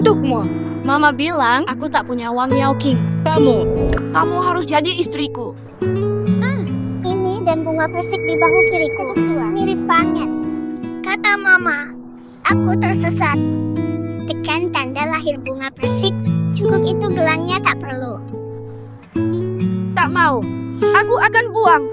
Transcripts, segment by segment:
untukmu. Mama bilang aku tak punya uang Yao King. Kamu harus jadi istriku. Ini dan bunga persik di bahu kiriku. Mirip banget. Kata Mama, aku tersesat. Tekan tanda lahir bunga persik. Cukup itu gelangnya tak perlu. Tak mau. Aku akan buang.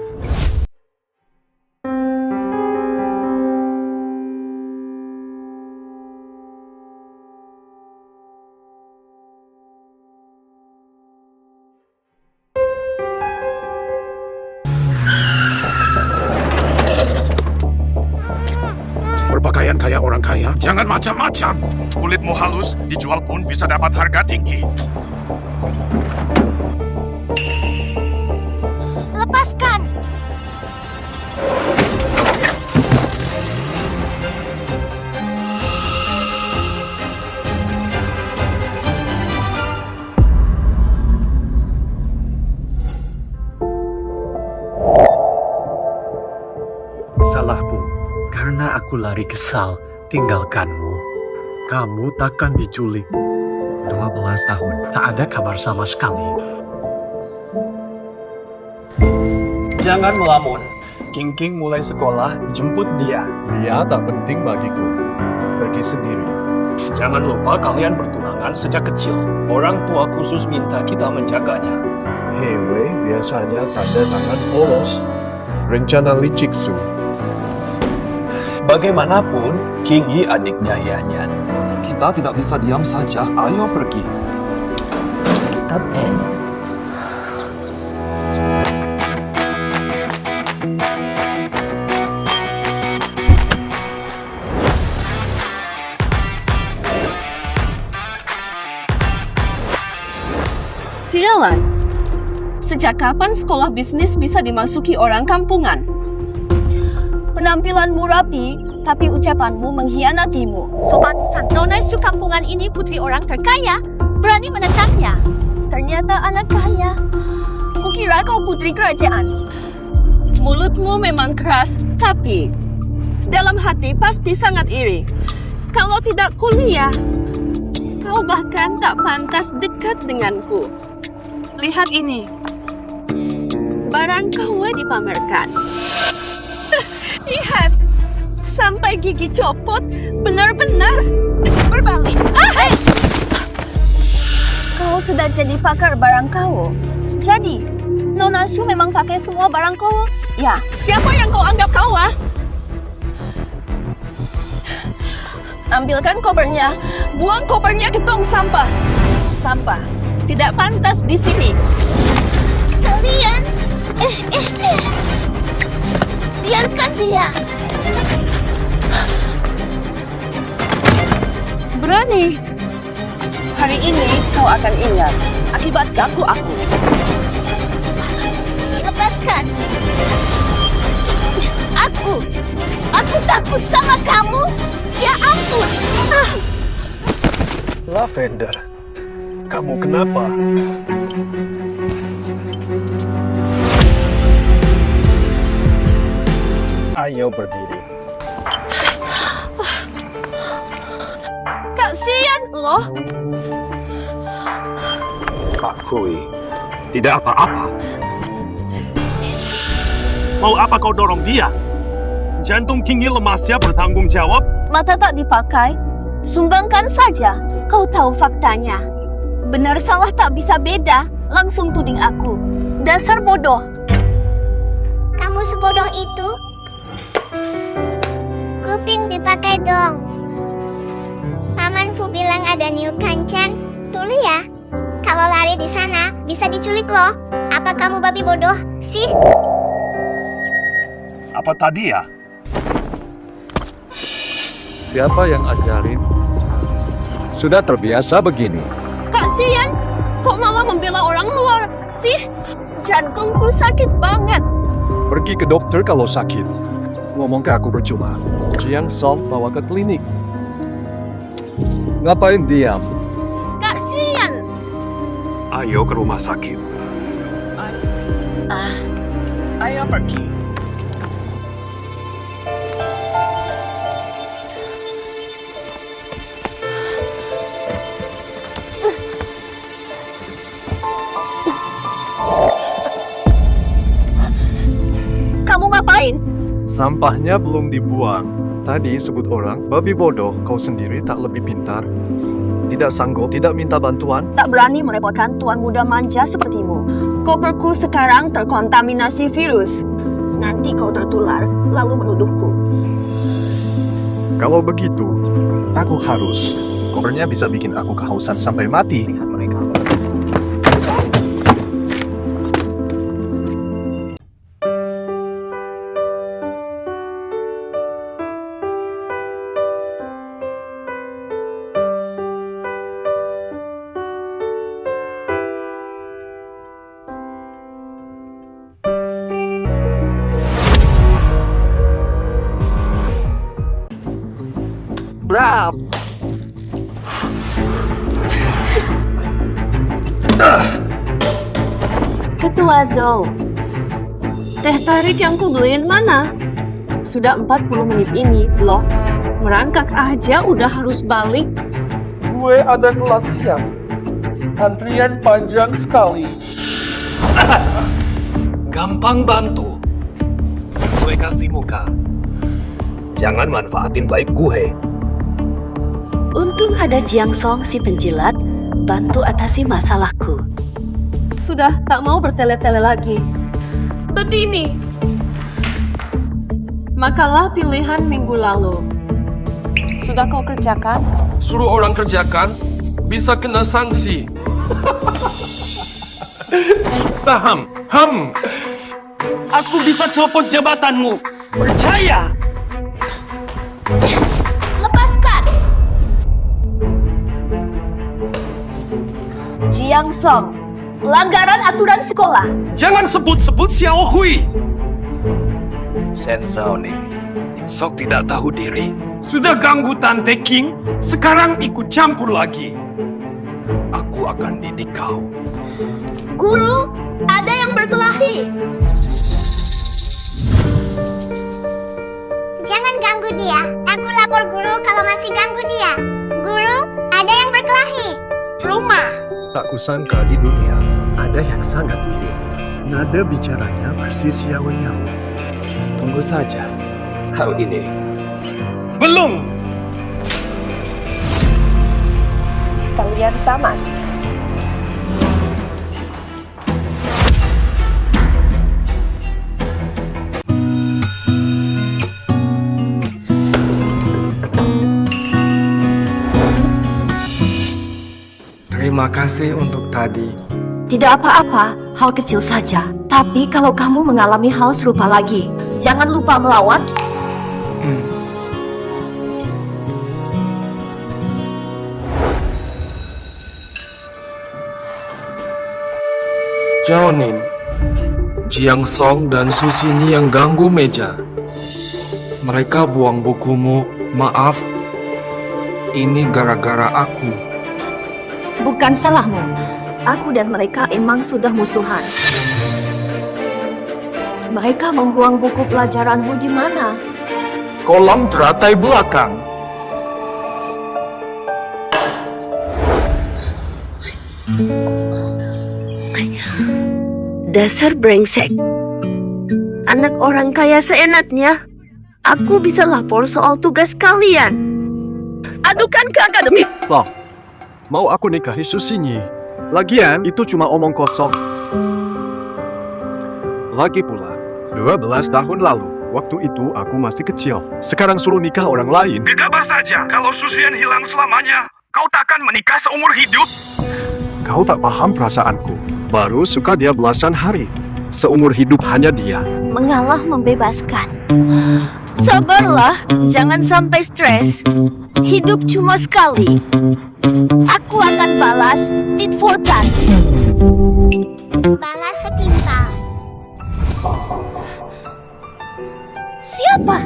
Berpakaian kayak orang kaya, jangan macam-macam. Kulitmu halus, dijual pun bisa dapat harga tinggi. Lepaskan. Salahku, karena aku lari kesal tinggalkanmu. Kamu takkan diculik. 12 tahun, tak ada kabar sama sekali. Jangan melamun. King mulai sekolah, jemput dia. Dia tak penting bagiku. Pergi sendiri. Jangan lupa kalian bertunangan sejak kecil. Orang tua khusus minta kita menjaganya. Hewe biasanya tanda tangan polos. Rencana licik Su. Bagaimanapun, King Yi adiknya Yanyan. Kita tidak bisa diam saja, ayo pergi. Sialan. Sejak kapan sekolah bisnis bisa dimasuki orang kampungan? Penampilanmu rapi, tapi ucapanmu mengkhianatimu. Sopan sang Nona Su kampungan ini putri orang terkaya. Berani menentangnya. Ternyata anak kaya. Kukira kau putri kerajaan. Mulutmu memang keras, tapi dalam hati pasti sangat iri. Kalau tidak kuliah, kau bahkan tak pantas dekat denganku. Lihat ini. Barang KW dipamerkan. Lihat. Sampai gigi copot, benar-benar berbalik. Kau sudah jadi pakar barang KW. Jadi, Nona Su memang pakai semua barang KW? Ya, siapa yang kau anggap KW? Ambilkan kopernya, buang kopernya ke tong sampah. Sampah, tidak pantas di sini. Kalian, biarkan dia. Berani. Hari ini kau akan ingat akibat ganggu aku. Lepaskan. Aku takut sama kamu. Ya ampun. Lavender, kamu kenapa? Ayo berdiri. Kasian loh. Pak Kui, tidak apa-apa. Mau apa kau dorong dia? Jantung King Yi lemasnya bertanggung jawab. Mata tak dipakai, sumbangkan saja. Kau tahu faktanya. Benar salah tak bisa beda, langsung tuding aku. Dasar bodoh. Kamu sebodoh itu? Kuping dipakai dong. Paman Fu bilang ada New Kancan. Tuli ya. Kalau lari di sana bisa diculik loh. Apa kamu babi bodoh sih? Apa tadi ya? Siapa yang ajarin? Sudah terbiasa begini. Kasian, kok malah membela orang luar sih? Jantungku sakit banget. Pergi ke dokter kalau sakit. Ngomong ke aku percuma. Jiang Song bawa ke klinik. Ngapain diam? Kasian. Ayo ke rumah sakit. Ayo pergi. Sampahnya belum dibuang. Tadi sebut orang, babi bodoh, kau sendiri tak lebih pintar. Tidak sanggup, tidak minta bantuan. Tak berani merepotkan tuan muda manja sepertimu. Koperku sekarang terkontaminasi virus. Nanti kau tertular, lalu menuduhku. Kalau begitu, aku harus. Kopernya bisa bikin aku kehausan sampai mati. Brap. Ketua Zhou, teh tarik yang kubeliin mana? Sudah 40 menit ini loh. Merangkak aja udah harus balik. Gue ada kelas siang. Antrian panjang sekali. Gampang bantu. Gue kasih muka. Jangan manfaatin baik gue. Untung ada Jiang Song si penjilat, bantu atasi masalahku. Sudah tak mau bertele-tele lagi. Berdini. Makalah pilihan minggu lalu. Sudah kau kerjakan? Suruh orang kerjakan, bisa kena sanksi. Saham, aku bisa copot jabatanmu. Percaya. Lepaskan! Jiang Song, pelanggaran aturan sekolah. Jangan sebut-sebut Xiao Hui. Shen Zhao nih, sok tidak tahu diri. Sudah ganggu Tante King, sekarang ikut campur lagi. Aku akan didik kau. Guru, ada yang berkelahi. Jangan ganggu dia. Aku lapor guru kalau masih ganggu dia. Guru, ada yang berkelahi. Rumah. Tak kusangka di dunia ada yang sangat mirip. Nada bicaranya persis Yao. Tunggu saja. Hal ini belum. Kalian tamat. Terima kasih untuk tadi. Tidak apa-apa, hal kecil saja. Tapi kalau kamu mengalami hal serupa lagi, jangan lupa melawan. Jonin, Jiang Song dan Susini yang ganggu meja. Mereka buang bukumu. Maaf, ini gara-gara aku. Bukan salahmu. Aku dan mereka emang sudah musuhan. Mereka membuang buku pelajaranmu di mana? Kolam teratai belakang. Dasar brengsek. Anak orang kaya seenaknya. Aku bisa lapor soal tugas kalian. Adukan ke akademik. Loh, mau aku nikahi Susini? Lagian itu cuma omong kosong. Lagi pula, 12 tahun lalu, waktu itu aku masih kecil. Sekarang suruh nikah orang lain. Gegabah saja kalau Susian hilang selamanya. Kau takkan menikah seumur hidup. Kau tak paham perasaanku. Baru suka dia belasan hari. Seumur hidup hanya dia. Mengalah membebaskan. Sabarlah, jangan sampai stres. Hidup cuma sekali. Aku akan balas tit for tat. Balas setimpal. Siapa?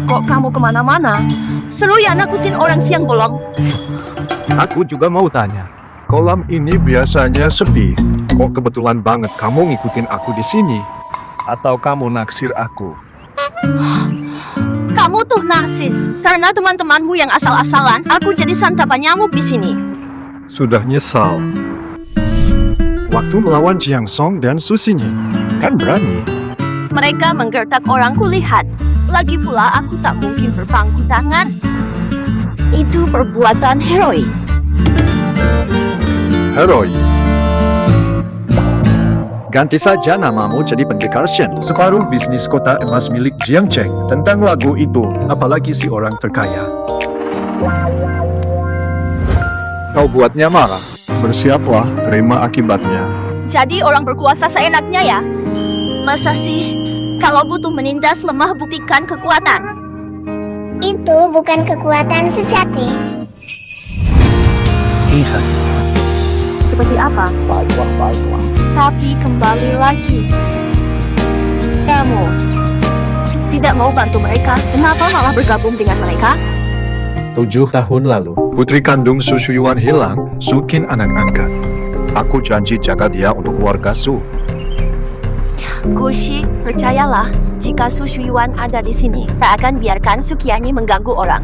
Kok kamu kemana-mana? Seru ya nakutin orang siang bolong. Aku juga mau tanya. Kolam ini biasanya sepi. Kok kebetulan banget kamu ngikutin aku di sini? Atau kamu naksir aku? Kamu tuh narsis. Karena teman-temanmu yang asal-asalan, aku jadi santapan nyamuk di sini. Sudah nyesal. Waktu melawan Jiang Song dan Susinyi, kan berani. Mereka menggertak orang kulihat. Lagi pula aku tak mungkin berpangku tangan. Itu perbuatan heroik. Heroi. Ganti saja namamu jadi pendekar Shen. Separuh bisnis kota emas milik Jiang Cheng tentang lagu itu, apalagi si orang terkaya. Kau buatnya marah. Bersiaplah terima akibatnya. Jadi orang berkuasa seenaknya ya? Masa sih? Kalau butuh menindas lemah, buktikan kekuatan. Itu bukan kekuatan sejati. Lihat, Seperti apa? Tapi kembali lagi. Kamu tidak mau bantu mereka, kenapa malah bergabung dengan mereka? 7 tahun lalu, putri kandung Su Shuyuan hilang, Su Qin anak angkat. Aku janji jaga dia untuk keluarga Su. Gushi, percayalah, jika Su Shuyuan ada di sini, tak akan biarkan Su Qianyi mengganggu orang.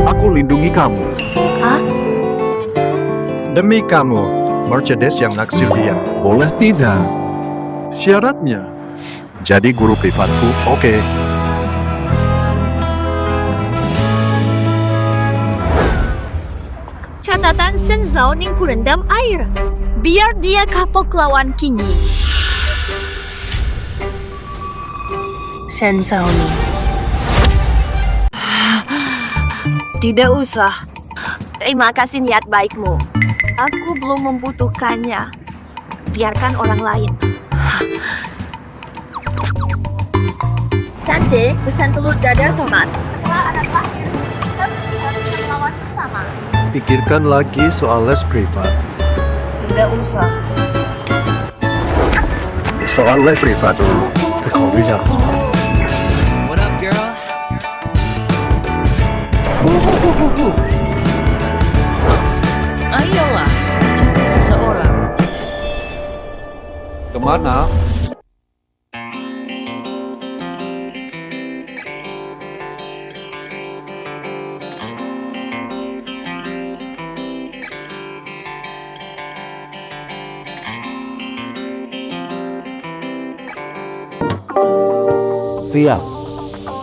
Aku lindungi kamu. Hah? Demi kamu, Mercedes yang naksir dia. Boleh tidak? Syaratnya, jadi guru privatku, oke. Catatan Shen Zhaoning ku rendam air. Biar dia kapok lawan Qingyi. Shen Zhaoning. Tidak usah. Terima kasih niat baikmu. Aku belum membutuhkannya. Biarkan orang lain. Tante, pesan telur dadar tomat. Setelah anak lahir, kita harus melawan bersama. Pikirkan lagi soal les privat. Tidak usah. Soal les privat dulu. What up, girl? Ayolah, cari seseorang. Kemana? Siap.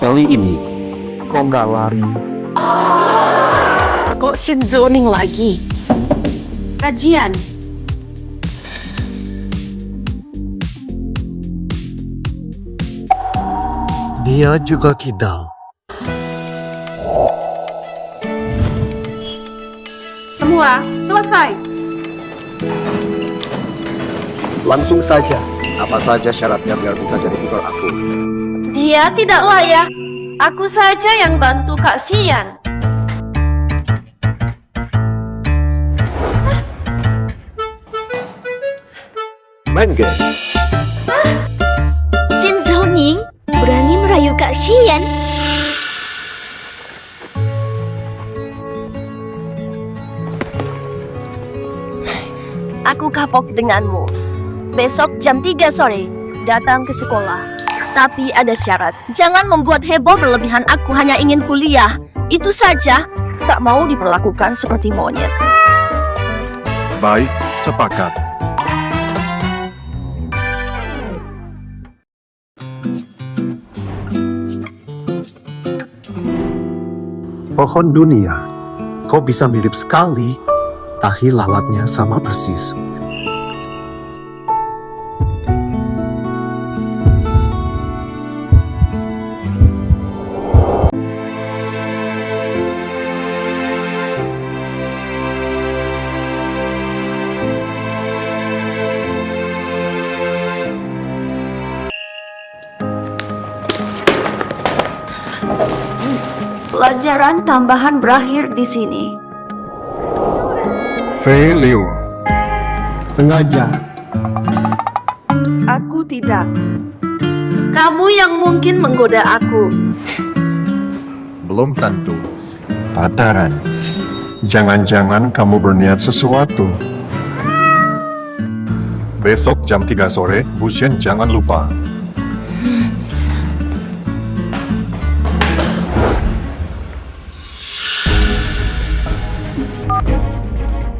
Kali ini, kok nggak lari? Kok Shen Zhaoning lagi? Kajian. dia juga kidal. Semua selesai. Langsung saja. Apa saja syaratnya biar bisa jadi tutor aku? Dia tidak layak. Aku saja yang bantu Kak Xian. Main game. Shen Zhaoning berani merayu Kak Xian. Aku kapok denganmu. Besok jam 3 sore, datang ke sekolah. Tapi ada syarat. Jangan membuat heboh berlebihan, aku hanya ingin kuliah. Itu saja. Tak mau diperlakukan seperti monyet. Baik, sepakat. Pohon dunia, kok bisa mirip sekali, tapi lalatnya sama persis. Pelajaran tambahan berakhir di sini. Fei Liu. Sengaja. Aku tidak. Kamu yang mungkin menggoda aku. Belum tentu. Padaran. Jangan-jangan kamu berniat sesuatu. Besok jam 3 sore, Bu Shen jangan lupa.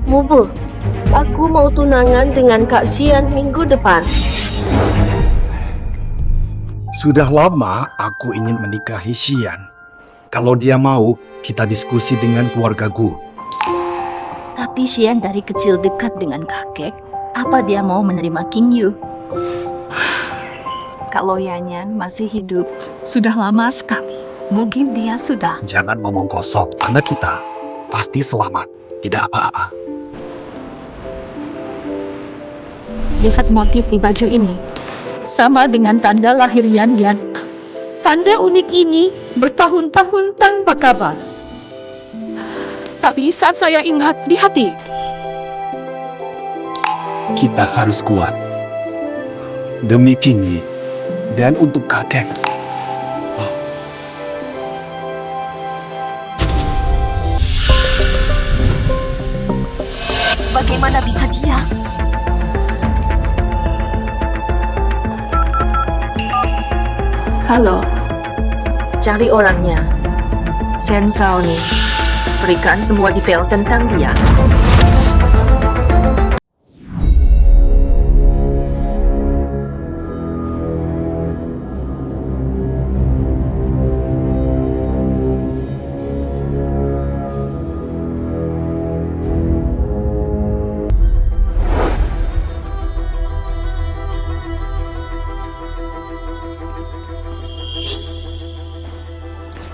Mubu, aku mau tunangan dengan Kak Xian minggu depan. Sudah lama aku ingin menikahi Xian. Kalau dia mau, kita diskusi dengan keluarga Gu. Tapi Xian dari kecil dekat dengan kakek. Apa dia mau menerima King Yu? Kalau Yanyan masih hidup, sudah lama sekali. Mungkin dia sudah. Jangan ngomong kosong, anak kita pasti selamat, tidak apa-apa. Lihat motif di baju ini. Sama dengan tanda lahir Yan Yan. Tanda unik ini bertahun-tahun tanpa kabar. Tapi saat saya ingat di hati. Kita harus kuat. Demi King dan untuk kakek. Bagaimana bisa dia? Halo, cari orangnya. Shen Zhao nih, berikan semua detail tentang dia.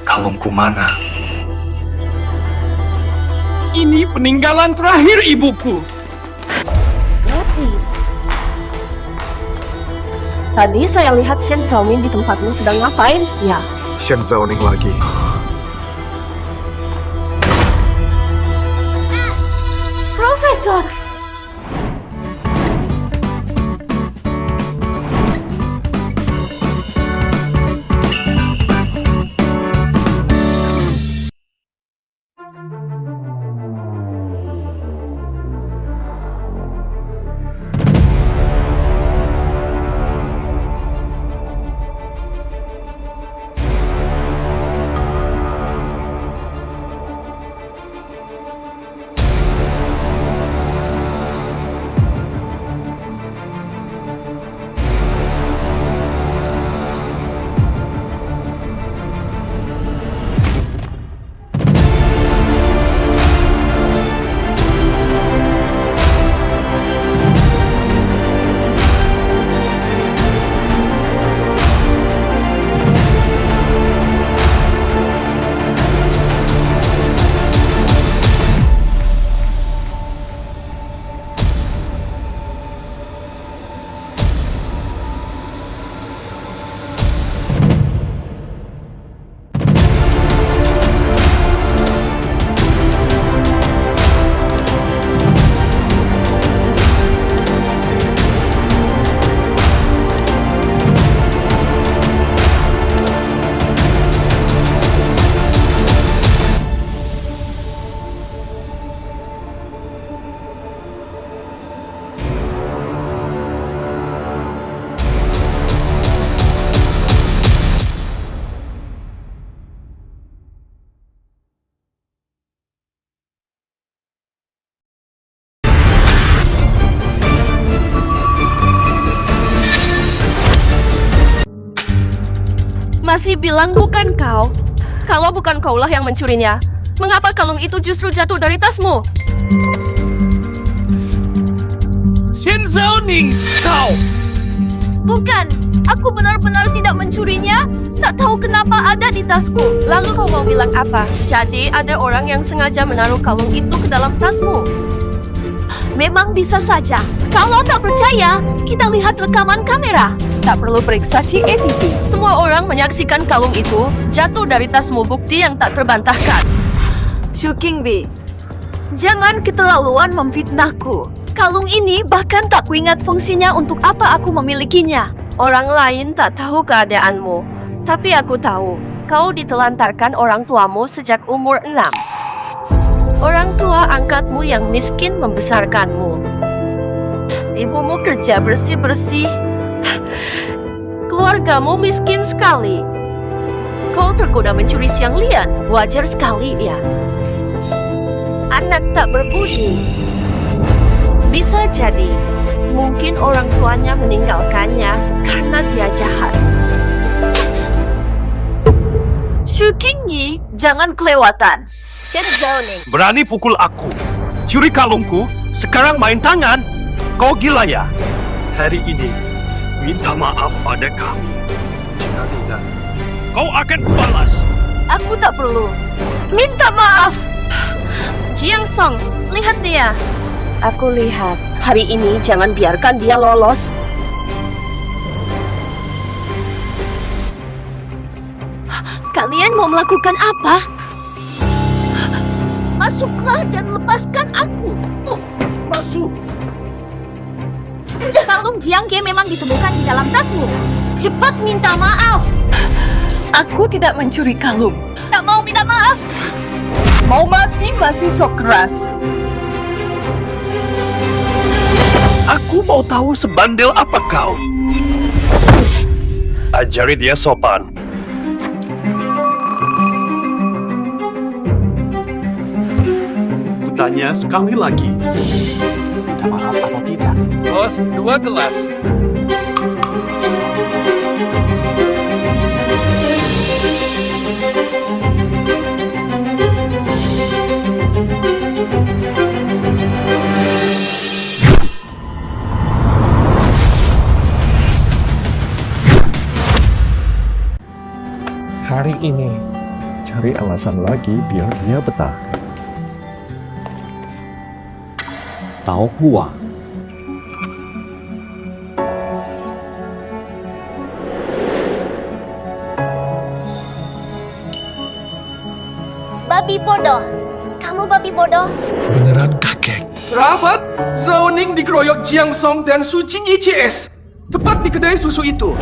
Kalungku mana? Ini peninggalan terakhir ibuku. Gratis. Tadi saya lihat Shen Xiaomin di tempatmu sedang ngapain? Ya, Shen Zhaoning lagi. Profesor. Masih bilang bukan kau? Kalau bukan kaulah yang mencurinya, mengapa kalung itu justru jatuh dari tasmu? Shen Zhaoning, kau! Bukan, aku benar-benar tidak mencurinya. Tak tahu kenapa ada di tasku. Lalu kau mau bilang apa? Jadi ada orang yang sengaja menaruh kalung itu ke dalam tasmu. Memang bisa saja. Kalau tak percaya, kita lihat rekaman kamera. Tak perlu periksa CCTV. Semua orang menyaksikan kalung itu jatuh dari tasmu, bukti yang tak terbantahkan. Shu Qingbi, jangan keterlaluan memfitnahku. Kalung ini bahkan tak kuingat fungsinya untuk apa aku memilikinya. Orang lain tak tahu keadaanmu, tapi aku tahu. Kau ditelantarkan orang tuamu sejak umur 6. Orang tua angkatmu yang miskin membesarkanmu. Ibumu kerja bersih-bersih. Keluargamu miskin sekali. Kau tergoda mencuri siang lian. Wajar sekali ya. Anak tak berbudi. Bisa jadi, mungkin orang tuanya meninggalkannya karena dia jahat. Shu Qingyi, jangan kelewatan. Shen Zhaoning. Berani pukul aku. Curi kalungku, sekarang main tangan. Kau gila ya? Hari ini, minta maaf pada kami. Jika tidak, kau akan balas. Aku tak perlu. Minta maaf. Jiang Song, lihat dia. Aku lihat, hari ini jangan biarkan dia lolos. Kalian mau melakukan apa? Masuklah dan lepaskan aku. Masuk. Kalung Jiang Ge memang ditemukan di dalam tasmu. Cepat minta maaf. Aku tidak mencuri kalung. Tak mau minta maaf. Mau mati masih sok keras. Aku mau tahu sebandel apa kau. Ajari dia sopan. Kutanya sekali lagi. Minta maaf atau tidak? Bos, 2 gelas. Hari ini, cari alasan lagi biar dia betah. Tao Hua. Babi bodoh. Kamu babi bodoh. Beneran kakek. Rapat, Zhaoning dikeroyok Jiang Song dan Shu Qingyi CS. Tepat di kedai susu itu.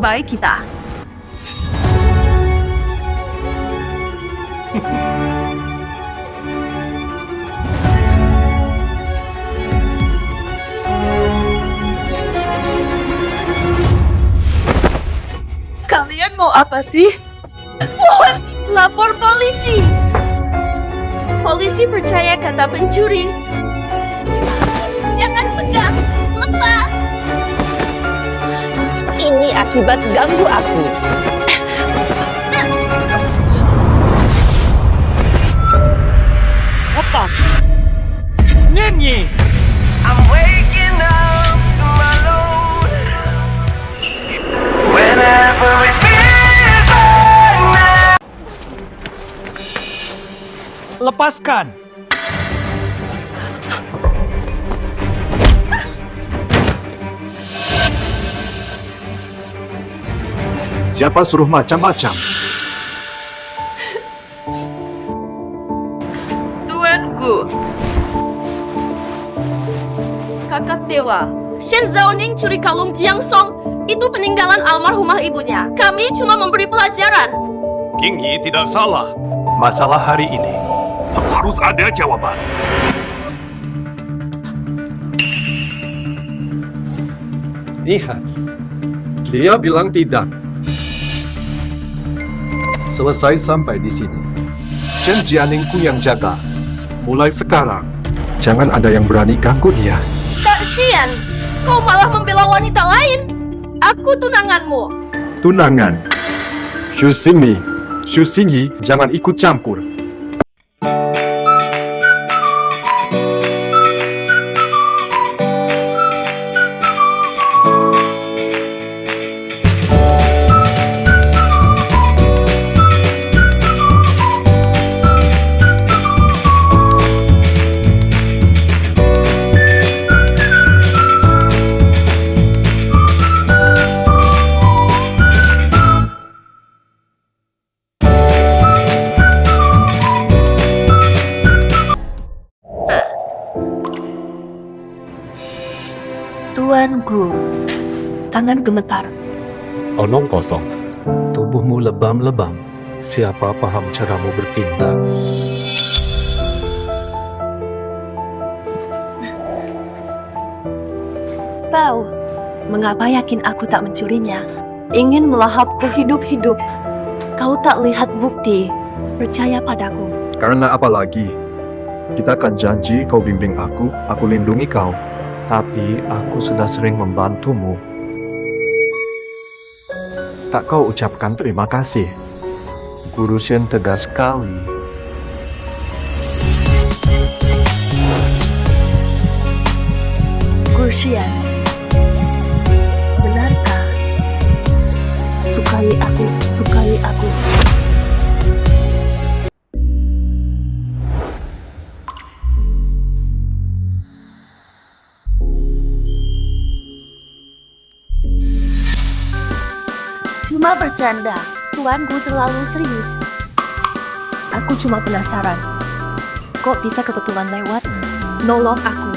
Baik kita. Kalian mau apa sih? Lapor polisi. Polisi percaya kata pencuri. Jangan pegang. Lepas. Ini akibat ganggu aku. Lepas. Nyanyi. I'm waking up to my load. Whenever it feels like now. Lepaskan. Siapa suruh macam-macam? Tuanku. Kakak dewa. Shen Zhaoning curi kalung Jiang Song. Itu peninggalan almarhumah ibunya. Kami cuma memberi pelajaran. Qingyi tidak salah. Masalah hari ini harus ada jawaban. Lihat. Dia bilang tidak. Selesai sampai di sini. Shen Jianingku yang jaga. Mulai sekarang, jangan ada yang berani ganggu dia. Kak Xian, kau malah membela wanita lain. Aku tunanganmu. Tunangan. Xu Xingyi, jangan ikut campur. Tuanku, tangan gemetar. Omong kosong. Tubuhmu lebam-lebam. Siapa paham caramu bertindak? Kau, mengapa yakin aku tak mencurinya? Ingin melahapku hidup-hidup. Kau tak lihat bukti. Percaya padaku. Karena apa lagi? Kita kan janji kau bimbing aku lindungi kau. Tapi aku sudah sering membantumu. Tak kau ucapkan terima kasih. Guru Shen tegas sekali. Guru Xian, benarkah? Sukai aku. Cuma bercanda, tuanku terlalu serius. Aku cuma penasaran. Kok bisa kebetulan lewat? Nolong aku.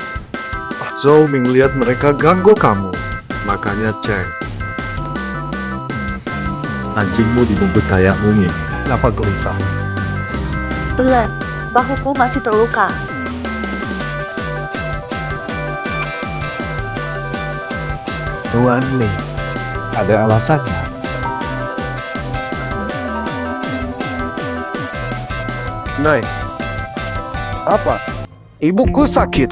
Zhou Ming lihat mereka ganggu kamu. Makanya cek. Anjingmu dibungkut kayak mungil. Kenapa gelisah? Pelan, bahuku masih terluka. Tuan Ling, ada alasannya. Nay, apa? Ibuku sakit.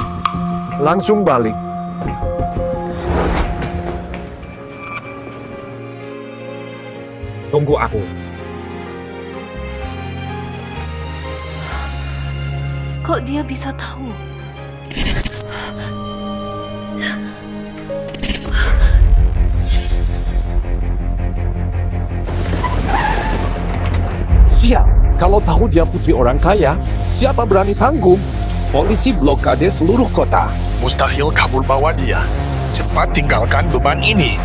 Langsung balik. Tunggu aku. Kok dia bisa tahu? Sial, kalau tahu dia putri orang kaya, siapa berani tanggung? Polisi blokade seluruh kota. Mustahil kabur bawa dia. Cepat tinggalkan beban ini.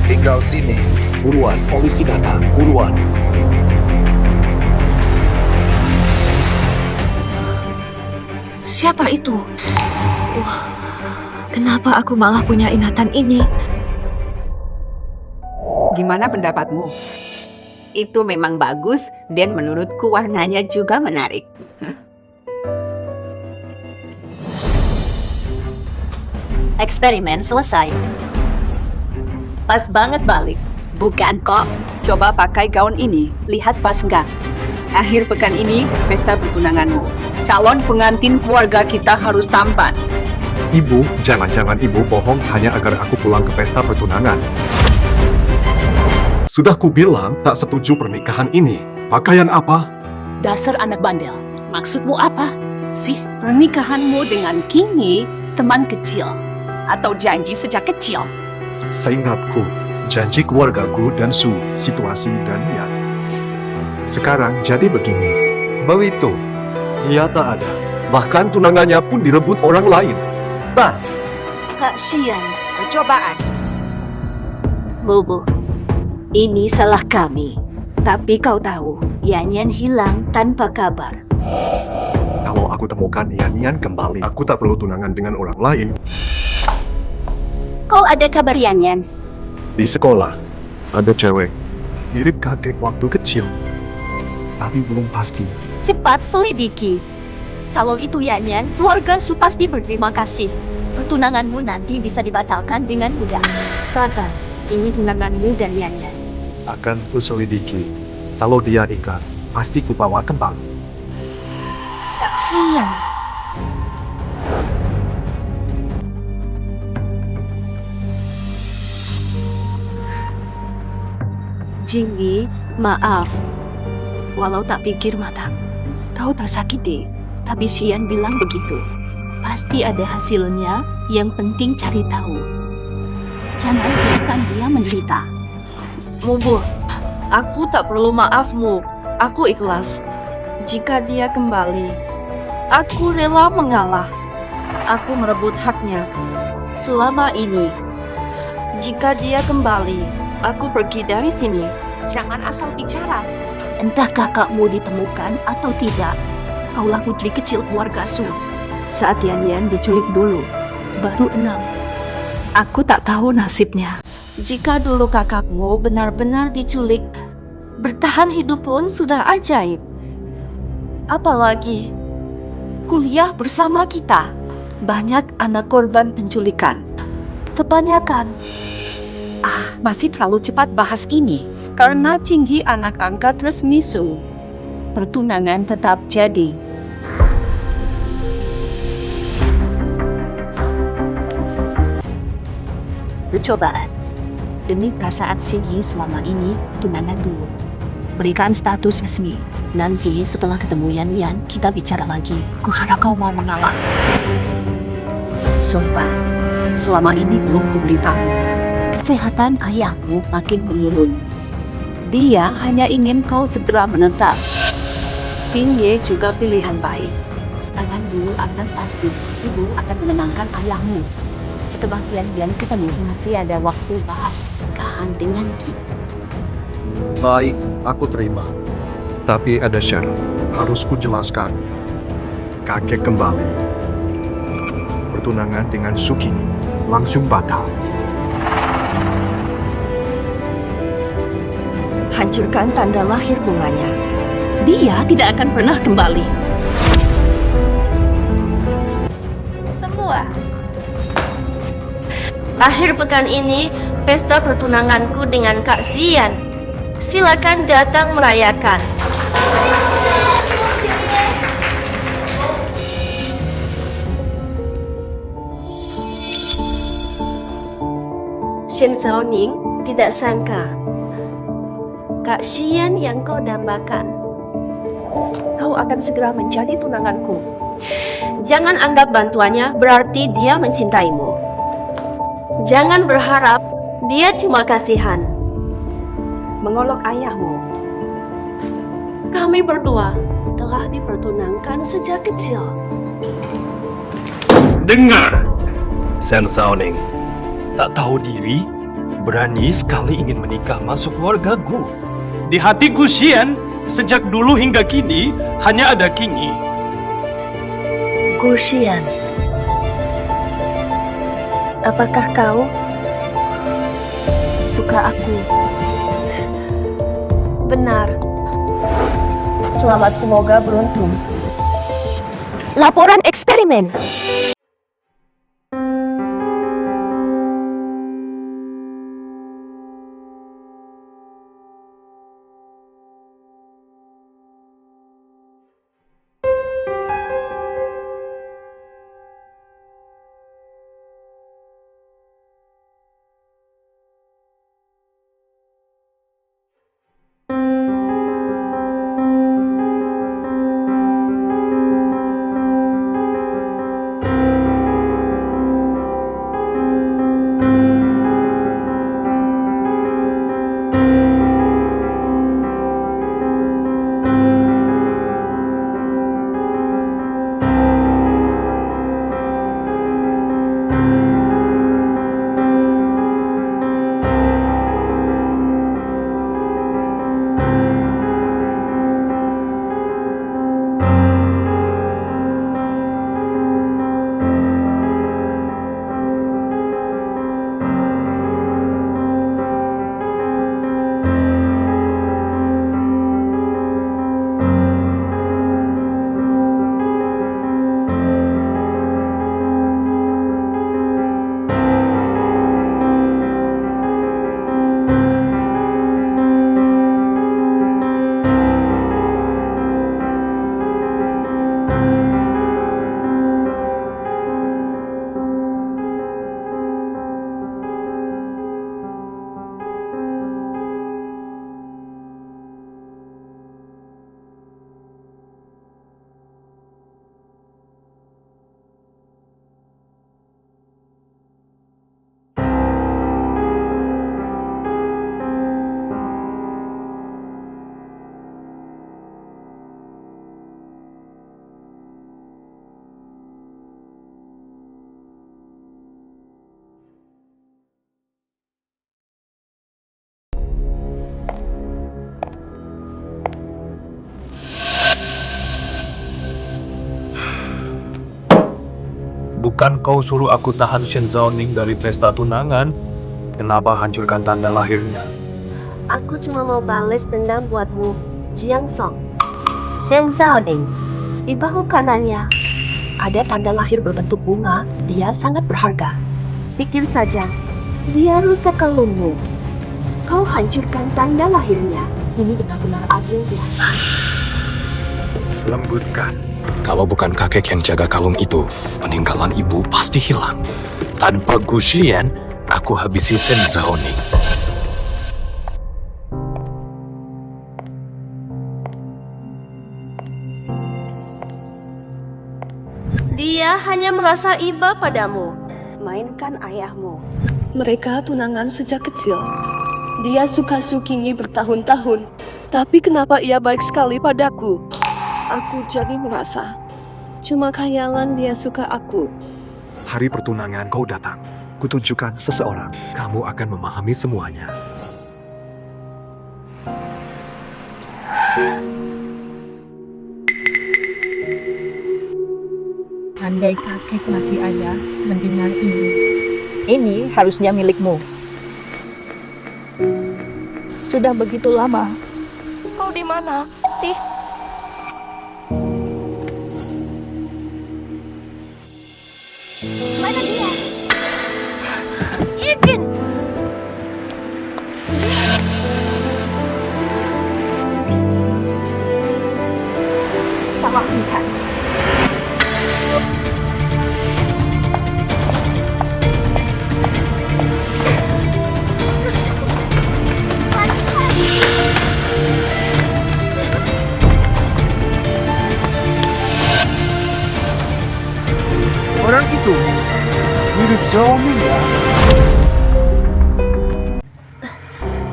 Tinggal sini. Buruan, polisi datang. Buruan. Siapa itu? Kenapa aku malah punya ingatan ini? Gimana pendapatmu? Itu memang bagus dan menurutku warnanya juga menarik. Eksperimen selesai. Pas banget balik. Bukan kok. Coba pakai gaun ini. Lihat pas nggak? Akhir pekan ini, pesta pertunanganmu. Calon pengantin keluarga kita harus tampan. Ibu, jangan-jangan ibu bohong hanya agar aku pulang ke pesta pertunangan. Sudah kubilang tak setuju pernikahan ini. Pakaian apa? Dasar anak bandel. Maksudmu apa? Sih, pernikahanmu dengan Kingi, teman kecil. Atau janji sejak kecil. Seingatku, janji keluargaku dan situasi dan niat. Sekarang jadi begini. Begitu, dia tak ada. Bahkan tunangannya pun direbut orang lain. Bah! Kak Xian, Percobaan. Bubu, ini salah kami. Tapi kau tahu, Yanyan hilang tanpa kabar. Kalau aku temukan Yan kembali, aku tak perlu tunangan dengan orang lain. Kau ada kabar Yanyan? Di sekolah, ada cewek. Mirip kakek waktu kecil. Tapi belum pasti. Cepat selidiki. Kalau itu Yanyan, keluarga Su pasti berterima kasih. Pertunanganmu nanti bisa dibatalkan dengan mudah. Kakak, ini tunanganmu dan Yan. Akan kuselidiki. Kalau dia nikah, pasti kubawa kembali. Sian. Jinggi, maaf. Walau tak pikir matang, kau tersakiti. Tapi Xian bilang begitu. Pasti ada hasilnya, yang penting cari tahu. Jangan biarkan dia menderita. Mubur, aku tak perlu maafmu. Aku ikhlas. Jika dia kembali, aku rela mengalah. Aku merebut haknya. Selama ini, jika dia kembali, aku pergi dari sini. Jangan asal bicara. Entah kakakmu ditemukan atau tidak, kaulah putri kecil keluarga Su. Saat Yan diculik dulu, baru 6. Aku tak tahu nasibnya. Jika dulu kakakmu benar-benar diculik, bertahan hidup pun sudah ajaib. Apalagi kuliah bersama kita. Banyak anak korban penculikan. Kebanyakan. Masih terlalu cepat bahas ini. Karena Tinggi anak angkat resmi Su. Pertunangan tetap jadi. Percobaan. Demi perasaan Singgi selama ini, tunangan dulu. Berikan status resmi. Nanti setelah ketemu Yan, kita bicara lagi. Kuharap kau mau mengalah. Sumpah, selama ini belum kuberitahu. Kesehatan ayahmu makin menurun. Dia hanya ingin kau segera menetap. Xing Ye juga pilihan baik. Tangan dulu akan pasti. Ibu akan menenangkan ayahmu. Setelah Yan ketemu, masih ada waktu bahas pernikahan dengan Ki. Baik, aku terima. Tapi ada syarat. Harus kujelaskan. Kakek kembali. Pertunangan dengan Sukini langsung batal. Hancurkan tanda lahir bunganya. Dia tidak akan pernah kembali. Semua. Akhir pekan ini, pesta pertunanganku dengan Kak Xian. Silakan datang merayakan. Shen Xiaoning tidak sangka Kak Xian yang kau dambakan, kau akan segera menjadi tunanganku. Jangan anggap bantuannya berarti dia mencintaimu. Jangan berharap dia cuma kasihan. Mengolok ayahmu. Kami berdua telah dipertunangkan sejak kecil. Dengar, Shen Xiaoning. Tak tahu diri, berani sekali ingin menikah masuk keluargaku. Di hatiku Xian, sejak dulu hingga kini, hanya ada Qingyi. Gu Xian, apakah kau suka aku? Benar. Selamat, semoga beruntung. Laporan eksperimen. Bukan kau suruh aku tahan Shen Zaoning dari pesta tunangan? Kenapa hancurkan tanda lahirnya? Aku cuma mau balas dendam buatmu, Jiang Song. Shen Zaoning, di bahu kanannya ada tanda lahir berbentuk bunga. Dia sangat berharga. Pikir saja, dia rusak kalungmu. Kau hancurkan tanda lahirnya. Ini benar-benar adil ya. Lembutkan. Kalau bukan kakek yang jaga kalung itu, peninggalan ibu pasti hilang. Tanpa Gu Xian, aku habisi Shen Zaoning. Dia hanya merasa iba padamu. Mainkan ayahmu. Mereka tunangan sejak kecil. Dia suka Sukingi bertahun-tahun. Tapi kenapa ia baik sekali padaku? Aku jadi merasa cuma khayalan dia suka aku. Hari pertunangan kau datang. Kutunjukkan seseorang. Kamu akan memahami semuanya. Andai kakek masih ada mendengar ini harusnya milikmu. Sudah begitu lama. Kau di mana sih? Mana dia? Izin. Salah lihat. Orang itu mirip Zaoning ya.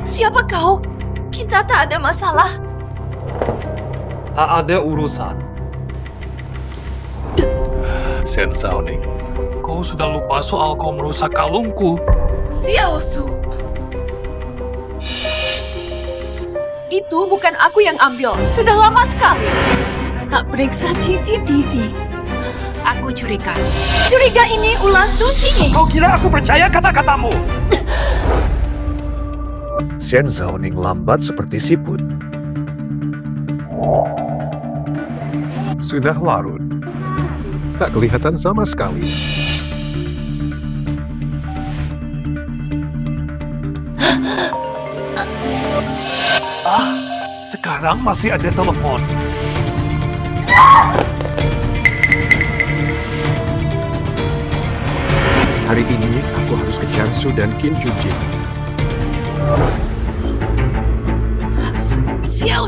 Siapa kau? Kita tak ada masalah. Tak ada urusan. Shen Zaoning, kau sudah lupa soal kau merusak kalungku. Xiao Su. Itu bukan aku yang ambil. Sudah lama sekali. Tak periksa CCTV. Aku curiga. Curiga ini ulah Susi. Kau kira aku percaya kata-katamu? Shen Zaoning lambat seperti siput. Sudah larut. Tak kelihatan sama sekali. Sekarang masih ada telepon. Hari ini aku harus ke Jiangsu dan Qin Chujin. Xiao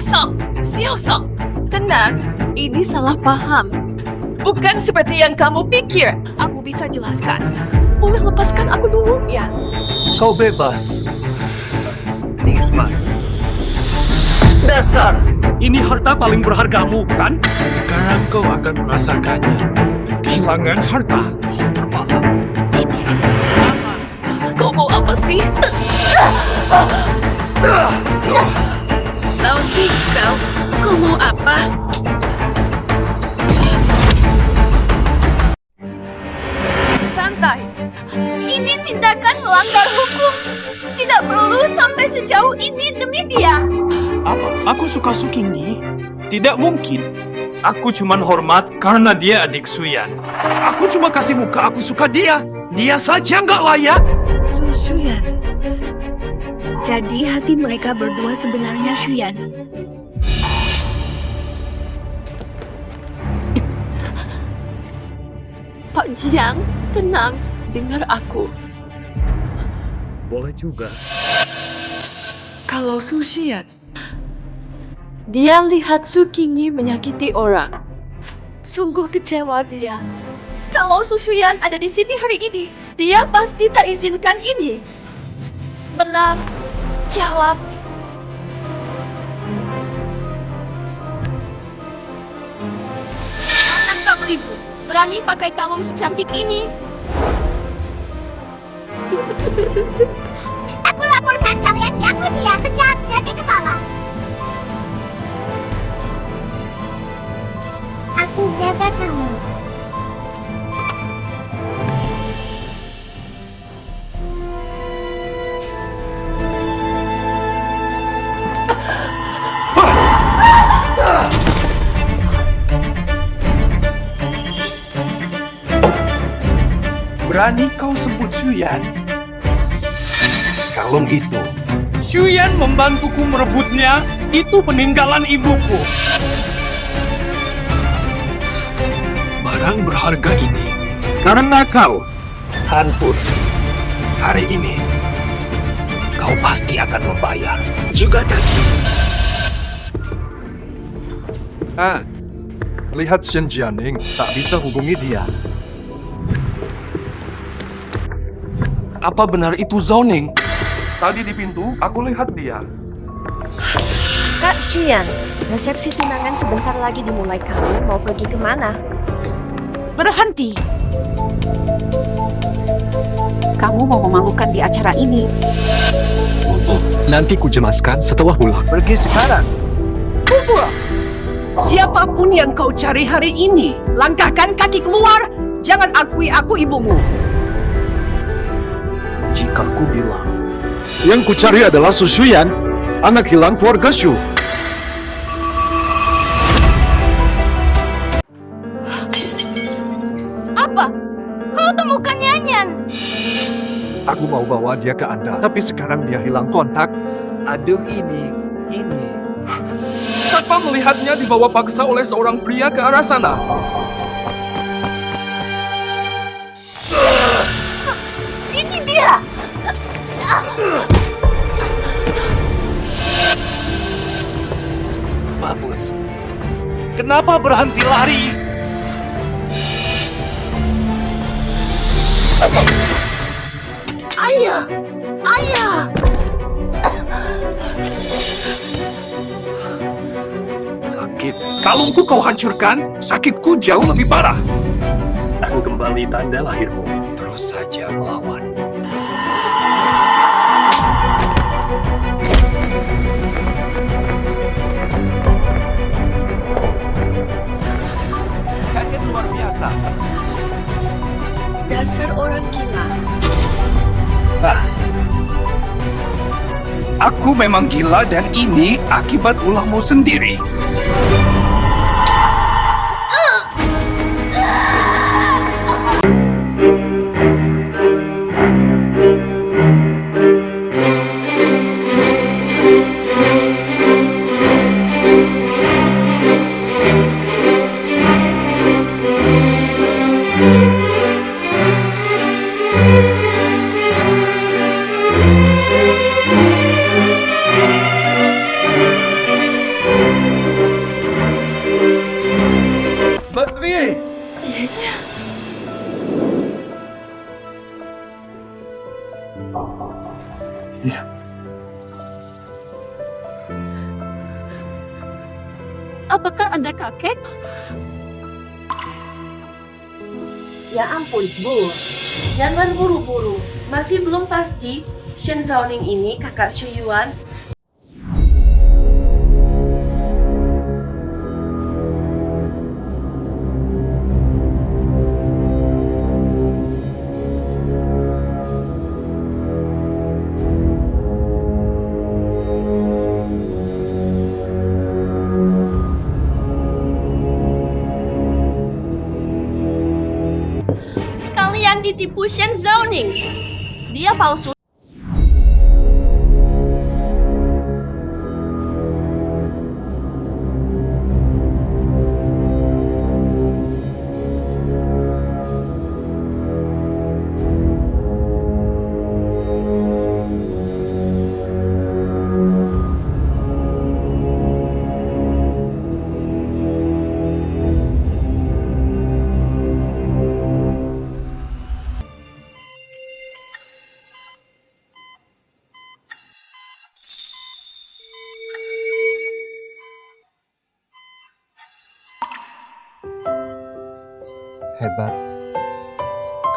Song. Tenang, ini salah paham. Bukan seperti yang kamu pikir. Aku bisa jelaskan. Boleh lepaskan aku dulu, ya? Kau bebas. Nisma. Dasar. Ini harta paling berhargamu, kan? Sekarang kau akan merasakannya. Kehilangan harta. Bermahal. Ini artinya apa? Kau mau apa sih? Tahu sih kau mau apa? Santai. Ini tindakan melanggar hukum. Tidak perlu sampai sejauh ini demi dia. Apa? Aku suka Sukingi? Tidak mungkin. Aku cuman hormat karena dia adik Suyan. Aku cuma kasih muka aku suka dia. Dia saja nggak layak. Suyan. Jadi hati mereka berdua sebenarnya Suyan. Pak Jiang, tenang, dengar aku. Boleh juga. Kalau Suyan, dia lihat Sukingi menyakiti orang. Sungguh kecewa dia. Kalau Suyan ada di sini hari ini, dia pasti tak izinkan ini. Benar, jawab. Anak tak beribu, berani pakai kalung secantik ini. Aku laporkan kalian ganggu dia, pecat jadi kepala. Aku jaga kamu. berani kau sebut Xuyan? Kalung itu, Xuyan membantuku merebutnya, itu peninggalan ibuku. Barang berharga ini, karena kau, Han Pun, hari ini, kau pasti akan membayar, juga daging. Lihat Shen Jianing, tak bisa hubungi dia. Apa benar itu Zhao Ning? Tadi di pintu, aku lihat dia. Kak Xian, resepsi tunangan sebentar lagi dimulai. Kamu mau pergi kemana? Berhenti. Kamu mau memalukan di acara ini. Nanti ku jelaskan setelah pulang. Pergi sekarang. Bubur! Siapapun yang kau cari hari ini, langkahkan kaki keluar. Jangan akui aku ibumu. Jika ku bilang, yang ku cari adalah Su Xuyan, anak hilang keluarga Shu. Apa? Kau temukan Nyanyan? Aku mau bawa dia ke Anda, tapi sekarang dia hilang kontak. Aduh ini. Siapa melihatnya dibawa paksa oleh seorang pria ke arah sana? Ini dia! Bagus. Kenapa berhenti lari? Ayah! Ayah! Sakit. Kalungku kau hancurkan, sakitku jauh lebih parah. Aku kembali tanda lahirmu. Terus saja melawan. Kaget luar biasa. Dasar orang gila. Aku memang gila dan ini akibat ulahmu sendiri. Apakah Anda kakek? Ya ampun, Bu. Jangan buru-buru. Masih belum pasti Shen Zhaoning ini kakak Xu Yuan. Kalian ditipu Shen Zhaoning. Dia palsu. Hebat.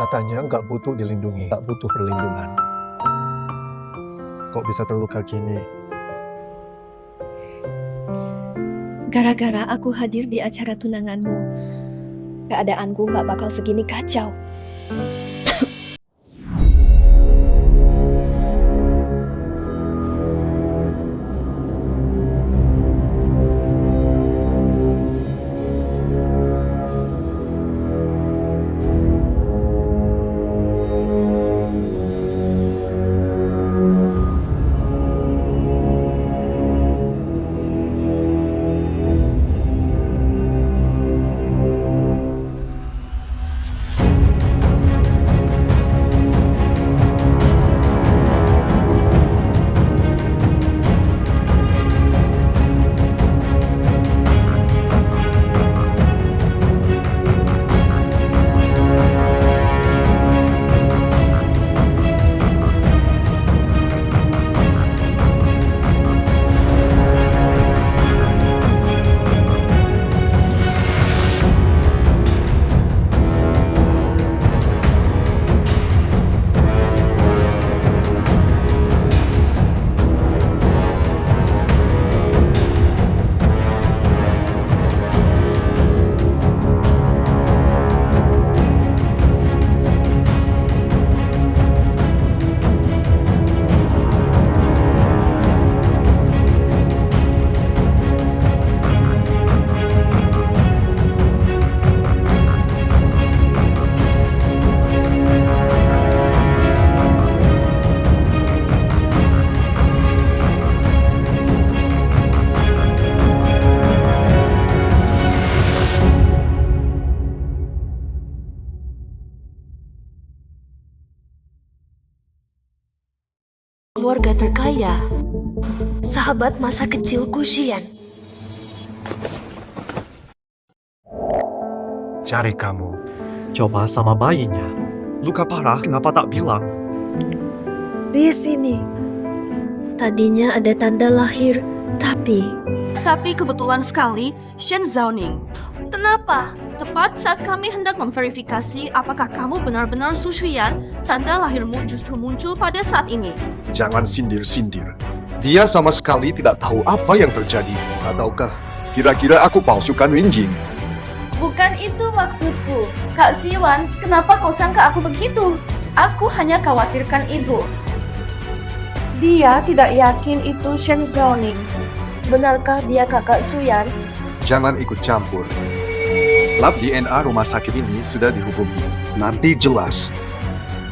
Katanya nggak butuh dilindungi, nggak butuh perlindungan. Kok bisa terluka gini? Gara-gara aku hadir di acara tunanganmu, keadaanku gak bakal segini kacau. keluarga terkaya. Sahabat masa kecil Guxian. Cari kamu. Coba sama bayinya. Luka parah, kenapa tak bilang? Di sini. Tadinya ada tanda lahir, tapi kebetulan sekali Shen Zhaoning. Kenapa? Tepat saat kami hendak memverifikasi apakah kamu benar-benar Su Shuyan, tanda lahirmu justru muncul pada saat ini. Jangan sindir-sindir. Dia sama sekali tidak tahu apa yang terjadi. Ataukah kira-kira aku palsukan Winjing? Bukan itu maksudku. Kak Siwan, kenapa kau sangka aku begitu? Aku hanya khawatirkan ibu. Dia tidak yakin itu Shen Zhaoning. Benarkah dia kakak Suyan? Jangan ikut campur. Lab DNA rumah sakit ini sudah dihubungi. Nanti jelas.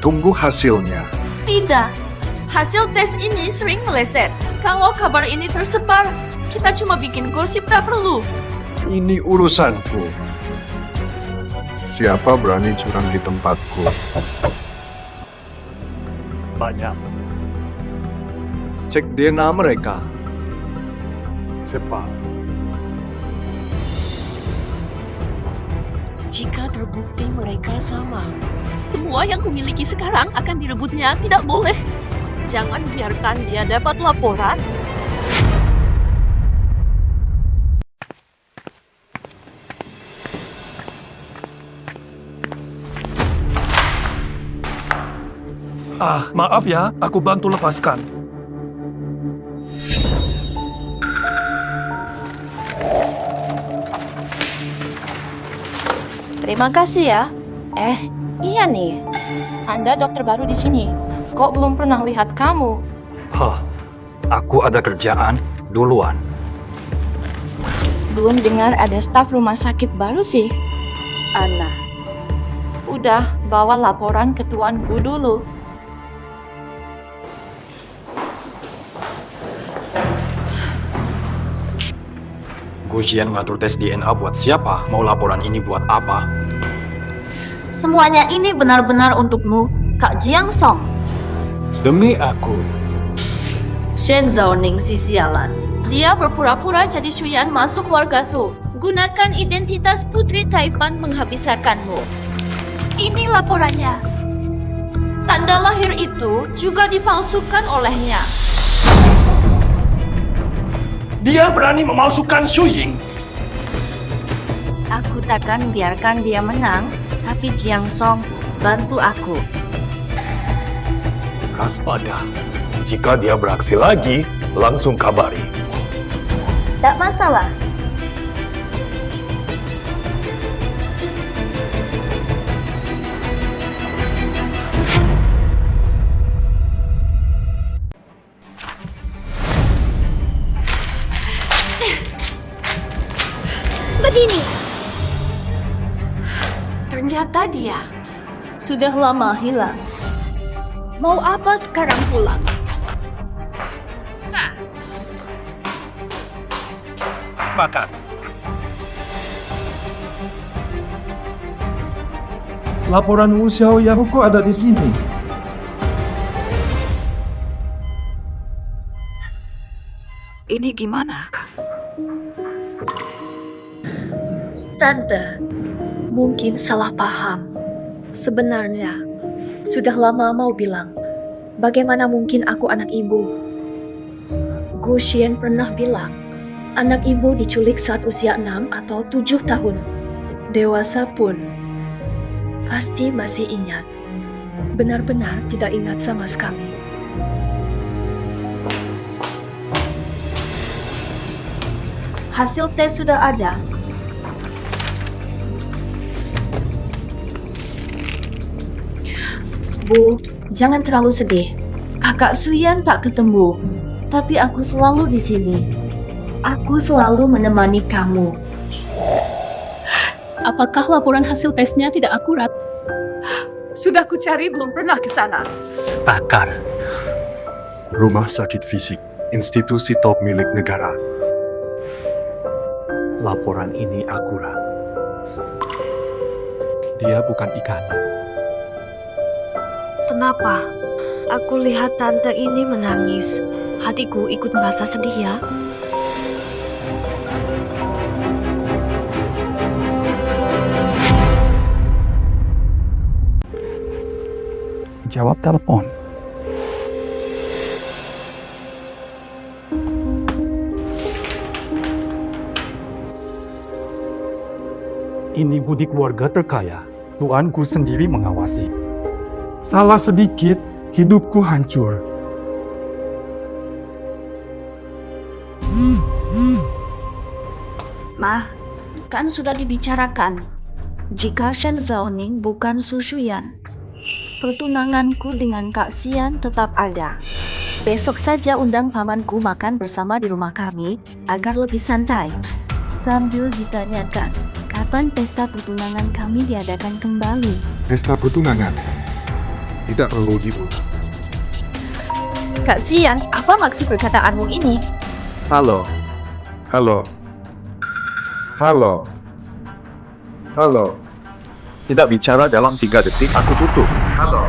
Tunggu hasilnya. Tidak. Hasil tes ini sering meleset. Kalau kabar ini tersebar, kita cuma bikin gosip tak perlu. Ini urusanku. Siapa berani curang di tempatku? Banyak. Cek DNA mereka. Cepat. Jika terbukti mereka sama, semua yang kumiliki sekarang akan direbutnya. Tidak boleh. Jangan biarkan dia dapat laporan. Maaf ya, aku bantu lepaskan. Terima kasih ya. Iya nih. Anda dokter baru di sini. Kok belum pernah lihat kamu? Aku ada kerjaan duluan. Belum dengar ada staf rumah sakit baru sih. Ana. Udah, bawa laporan ke tuanku dulu. Guxian ngatur tes DNA buat siapa? Mau laporan ini buat apa? Semuanya ini benar-benar untukmu, Kak Jiang Song. Demi aku. Shen Zhaoning si sialan. Dia berpura-pura jadi Shuyan masuk warga Su. Gunakan identitas Putri Taipan menghabiskanmu. Ini laporannya. Tanda lahir itu juga dipalsukan olehnya. Dia berani memalsukan Shu Ying. Aku takkan biarkan dia menang, tapi Jiang Song, bantu aku. Waspada. Jika dia beraksi lagi, langsung kabari. Tak masalah. Begini. Ternyata dia sudah lama hilang. Mau apa sekarang pulang? Makan. Laporan Wu Xiaoyang kok ada di sini? Ini gimana? Tante, mungkin salah paham. Sebenarnya, sudah lama mau bilang, bagaimana mungkin aku anak ibu? Gu Xian pernah bilang, anak ibu diculik saat usia 6 atau 7 tahun. Dewasa pun pasti masih ingat. Benar-benar tidak ingat sama sekali. Hasil tes sudah ada. Bu, jangan terlalu sedih. Kakak Suyan tak ketemu, tapi aku selalu di sini. Aku selalu menemani kamu. Apakah laporan hasil tesnya tidak akurat? Sudah ku cari, belum pernah ke sana. Bakar. Rumah sakit fisik, institusi top milik negara. Laporan ini akurat. Dia bukan ikan. Kenapa? Aku lihat tante ini menangis. Hatiku ikut merasa sedih ya. Jawab telepon. Ini budi keluarga terkaya. Tuanku sendiri mengawasi. Salah sedikit, hidupku hancur. Ma, kan sudah dibicarakan. Jika Shen Zaoning bukan Su Shuyan, pertunanganku dengan Kak Xian tetap ada. Besok saja undang pamanku makan bersama di rumah kami agar lebih santai. Sambil ditanyakan, kapan pesta pertunangan kami diadakan kembali? Pesta pertunangan tidak perlu dibuka. Kak Xian, apa maksud perkataanmu ini? Halo. Halo. Halo. Halo. Tidak bicara dalam 3 detik, aku tutup. Halo.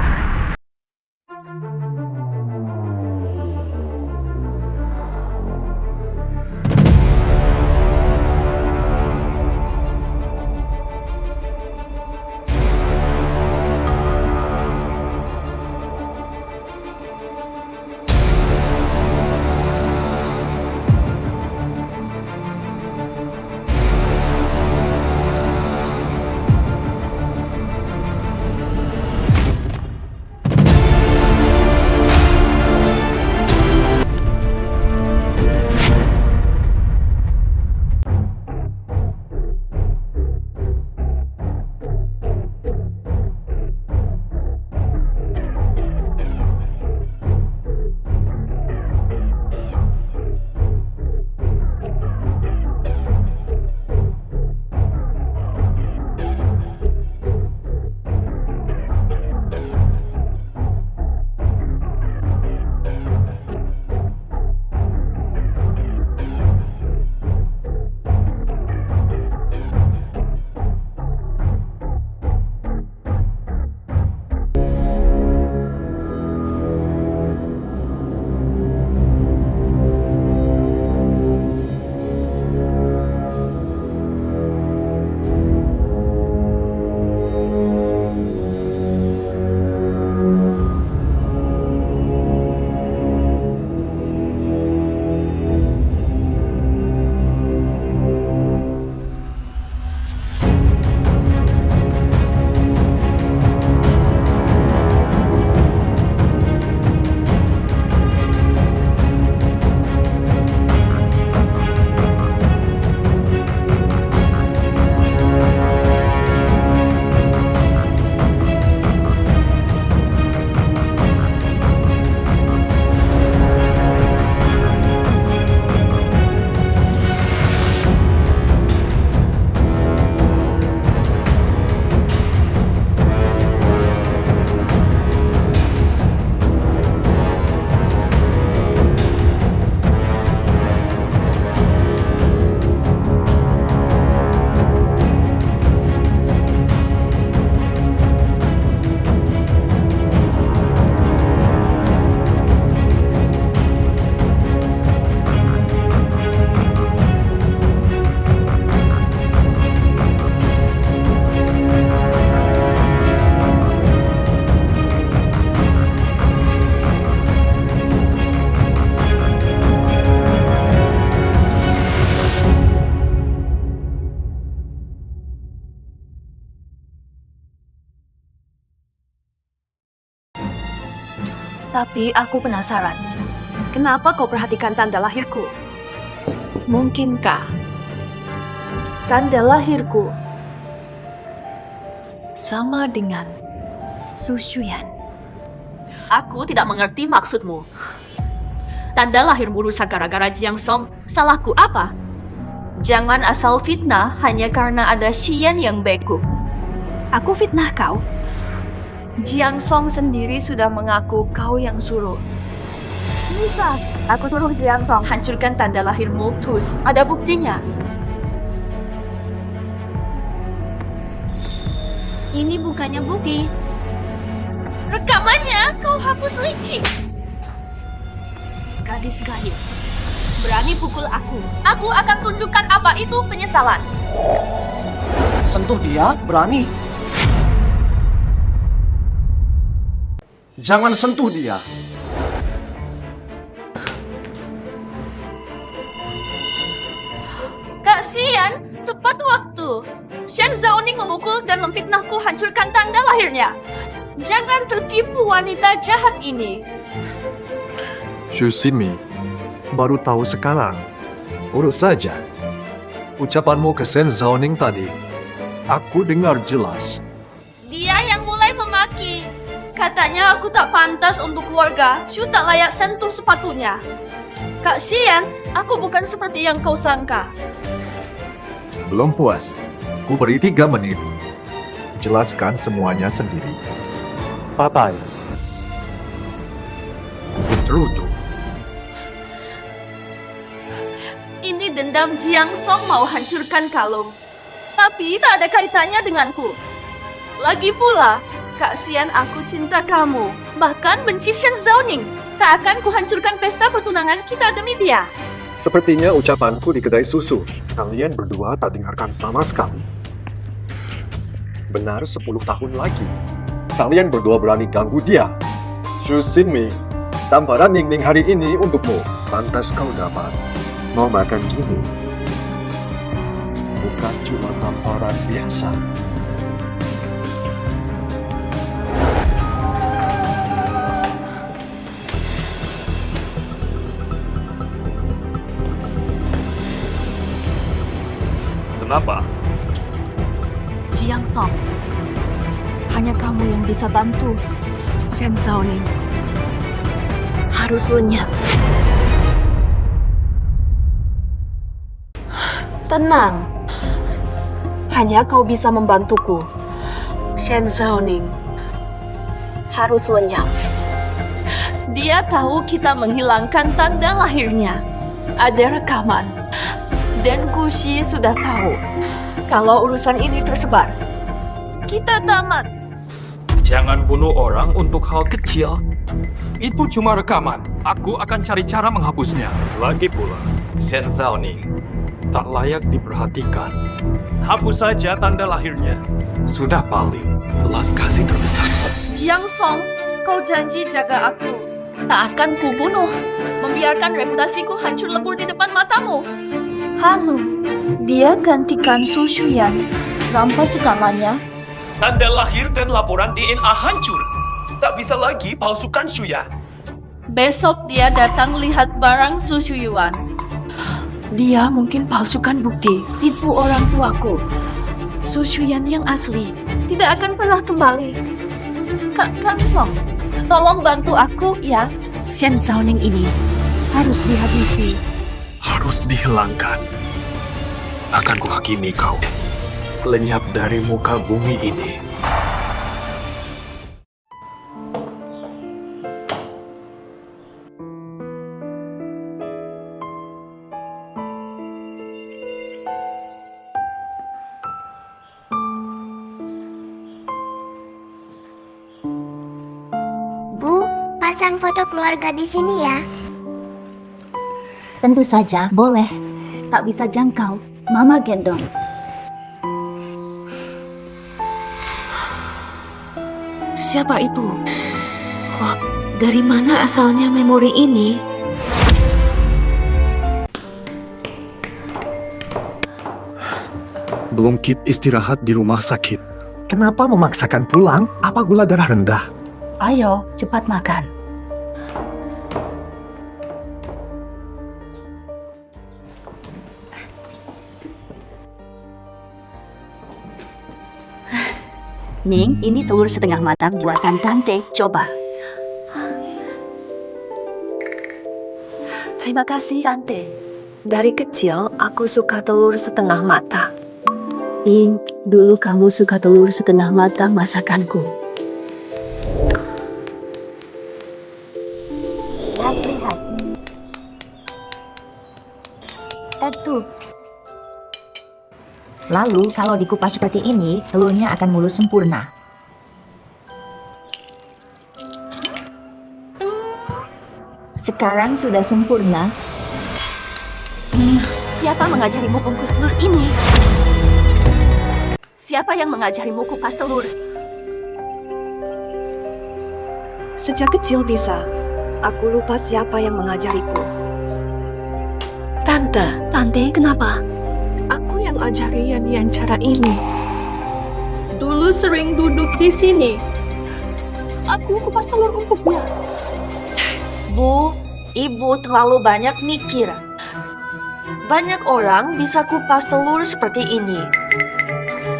Tapi aku penasaran, kenapa kau perhatikan tanda lahirku? Mungkinkah tanda lahirku sama dengan Su Shuyan? Aku tidak mengerti maksudmu. Tanda lahirmu rusak gara-gara Jiang Song. Salahku apa? Jangan asal fitnah hanya karena ada Xian yang beku. Aku fitnah kau? Jiang Song sendiri sudah mengaku kau yang suruh. Bisa, aku suruh Jiang Song. Hancurkan tanda lahirmu, terus ada buktinya. Ini bukannya bukti. Rekamannya kau hapus licik. Gadis gahil, berani pukul aku. Aku akan tunjukkan apa itu penyesalan. Sentuh dia, berani. Jangan sentuh dia. Kasian, tepat waktu. Shen Zaoning memukul dan memfitnahku hancurkan tanda lahirnya. Jangan tertipu wanita jahat ini. Xu Xinmi, baru tahu sekarang. Urus saja. Ucapanmu ke Shen Zaoning tadi, aku dengar jelas. Dia yang mulai memaki. Katanya aku tak pantas untuk keluarga. Shu tak layak sentuh sepatunya. Kak Xian, aku bukan seperti yang kau sangka. Belum puas. Ku beri 3 menit. Jelaskan semuanya sendiri. Papai. Terutu. Ini dendam Jiang Song mau hancurkan kalung. Tapi tak ada kaitannya denganku. Lagi pula, Kak Xian, aku cinta kamu. Bahkan benci Shen Zaoning. Tak akan kuhancurkan pesta pertunangan kita demi dia. Sepertinya ucapanku di kedai susu, kalian berdua tak dengarkan sama sekali. Benar 10 tahun lagi, kalian berdua berani ganggu dia. Xu Xinmi, tamparan Ning Ning hari ini untukmu. Pantas kau dapat. Mau makan gini. Bukan cuma tamparan biasa. Kenapa? Jiang Song, hanya kamu yang bisa bantu. Shen Zaoning harus lenyap. Tenang, hanya kau bisa membantuku. Shen Zaoning harus lenyap. Dia tahu kita menghilangkan tanda lahirnya. Ada rekaman. Dan Gushi sudah tahu kalau urusan ini tersebar. Kita tamat. Jangan bunuh orang untuk hal kecil. Itu cuma rekaman. Aku akan cari cara menghapusnya. Lagi pula, Shen Zaoning tak layak diperhatikan. Hapus saja tanda lahirnya. Sudah paling belas kasih terbesar. Jiang Song, kau janji jaga aku. Tak akan kubunuh. Membiarkan reputasiku hancur lebur di depan matamu. Halu, dia gantikan Su Shuyan. Rampas rekamannya. Tanda lahir dan laporan DNA hancur. Tak bisa lagi palsukan Shuya. Besok dia datang lihat barang Su Shuyuan. Dia mungkin palsukan bukti, tipu orang tuaku. Su Shuyan yang asli tidak akan pernah kembali. Kang Song, tolong bantu aku ya. Shen Zaoning ini harus dihabisi. Harus dihilangkan. Akan kuhakimi kau. Lenyap dari muka bumi ini. Bu, pasang foto keluarga di sini ya. Tentu saja, boleh. Tak bisa jangkau. Mama gendong. Siapa itu? Oh, dari mana asalnya memori ini? Belum Kit istirahat di rumah sakit. Kenapa memaksakan pulang? Apa gula darah rendah? Ayo, cepat makan. Ning, ini telur setengah matang buatan Tante. Coba. Terima kasih, Tante. Dari kecil, aku suka telur setengah matang. Ning, dulu kamu suka telur setengah matang masakanku. Lihat. Tentu. Lalu, kalau dikupas seperti ini, telurnya akan mulus sempurna. Sekarang sudah sempurna. Siapa mengajarimu kukus telur ini? Siapa yang mengajarimu kupas telur? Sejak kecil bisa. Aku lupa siapa yang mengajariku. Tante, kenapa? Aku yang ajari Yan cara ini. Dulu sering duduk di sini. Aku kupas telur untuknya. Bu, ibu terlalu banyak mikir. Banyak orang bisa kupas telur seperti ini.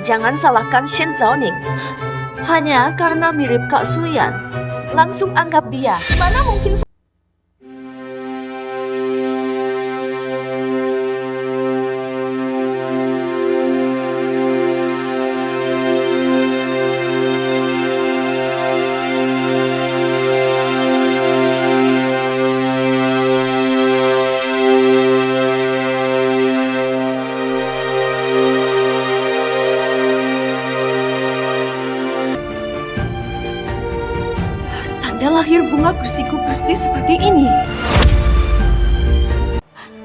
Jangan salahkan Shen Zaoning. Hanya karena mirip Kak Suyan. Langsung anggap dia. Mana mungkin Tanda lahir bunga bersikup-bersih seperti ini.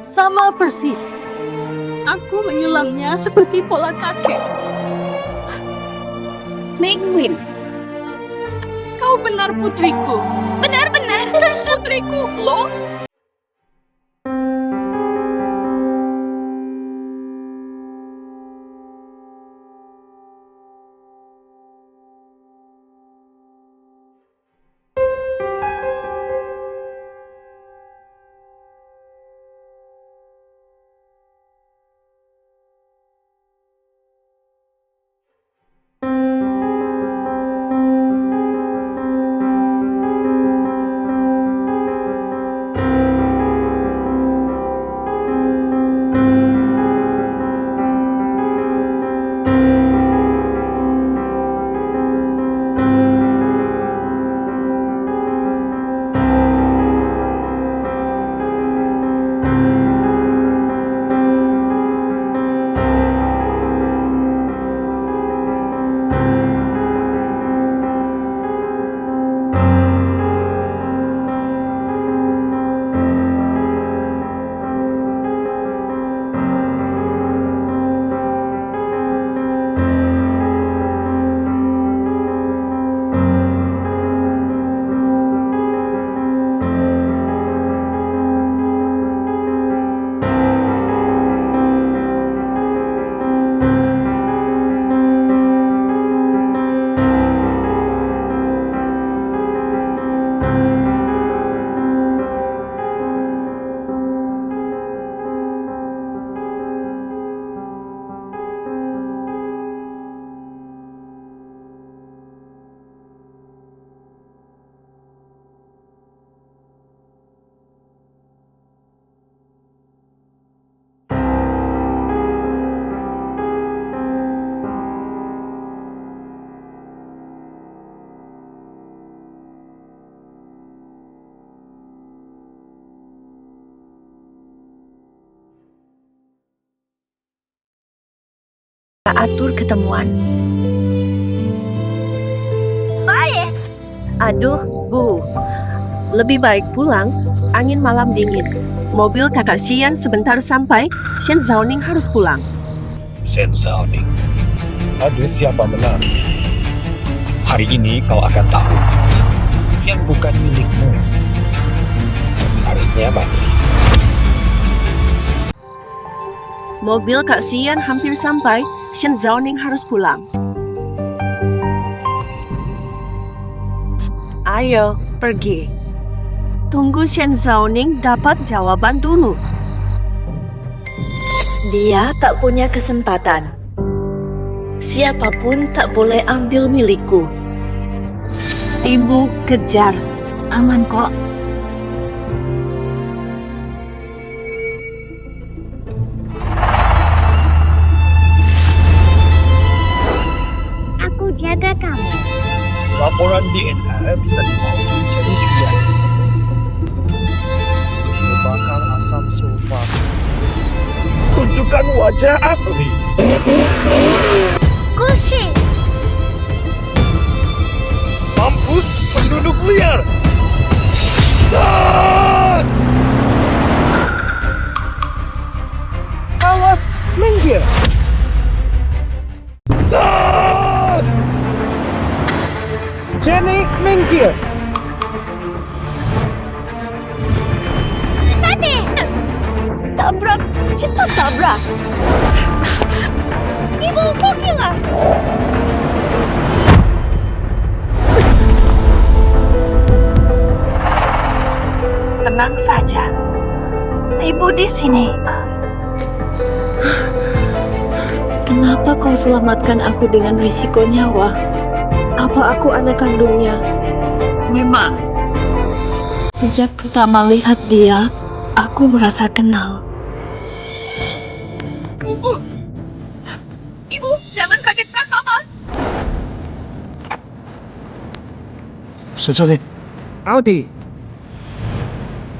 Sama persis. Aku menyulamnya seperti pola kakek. Mingwin, kau benar putriku. Benar-benar putriku, loh. atur ketemuan. Baik. Aduh, Bu. Lebih baik pulang. Angin malam dingin. Mobil kakak Xian sebentar sampai. Shen Zaoning harus pulang. Shen Zaoning, ada siapa menang? Hari ini kau akan tahu. Yang bukan milikmu harusnya mati. Mobil Kak Xian hampir sampai. Shen Zaoning harus pulang. Ayo, pergi. Tunggu Shen Zaoning dapat jawaban dulu. Dia tak punya kesempatan. Siapapun tak boleh ambil milikku. Ibu kejar. Aman kok. Aku jaga kamu. Laporan DNA bisa dipalsu jadi sudah. Terbakar asam sulfat. Tunjukkan wajah asli. Kushi. Mampus penduduk liar. Ah! Awas, minggir! Jenny, minggir! Tabrak, cepat tabrak. Ibu, pergilah. Tenang saja. Ibu di sini. Kenapa kau selamatkan aku dengan risiko nyawa? Apa aku anak kandungnya? Memang, Sejak pertama lihat dia, aku merasa kenal. Ibu, jangan kagetkan Mama. Sejoli, Audi,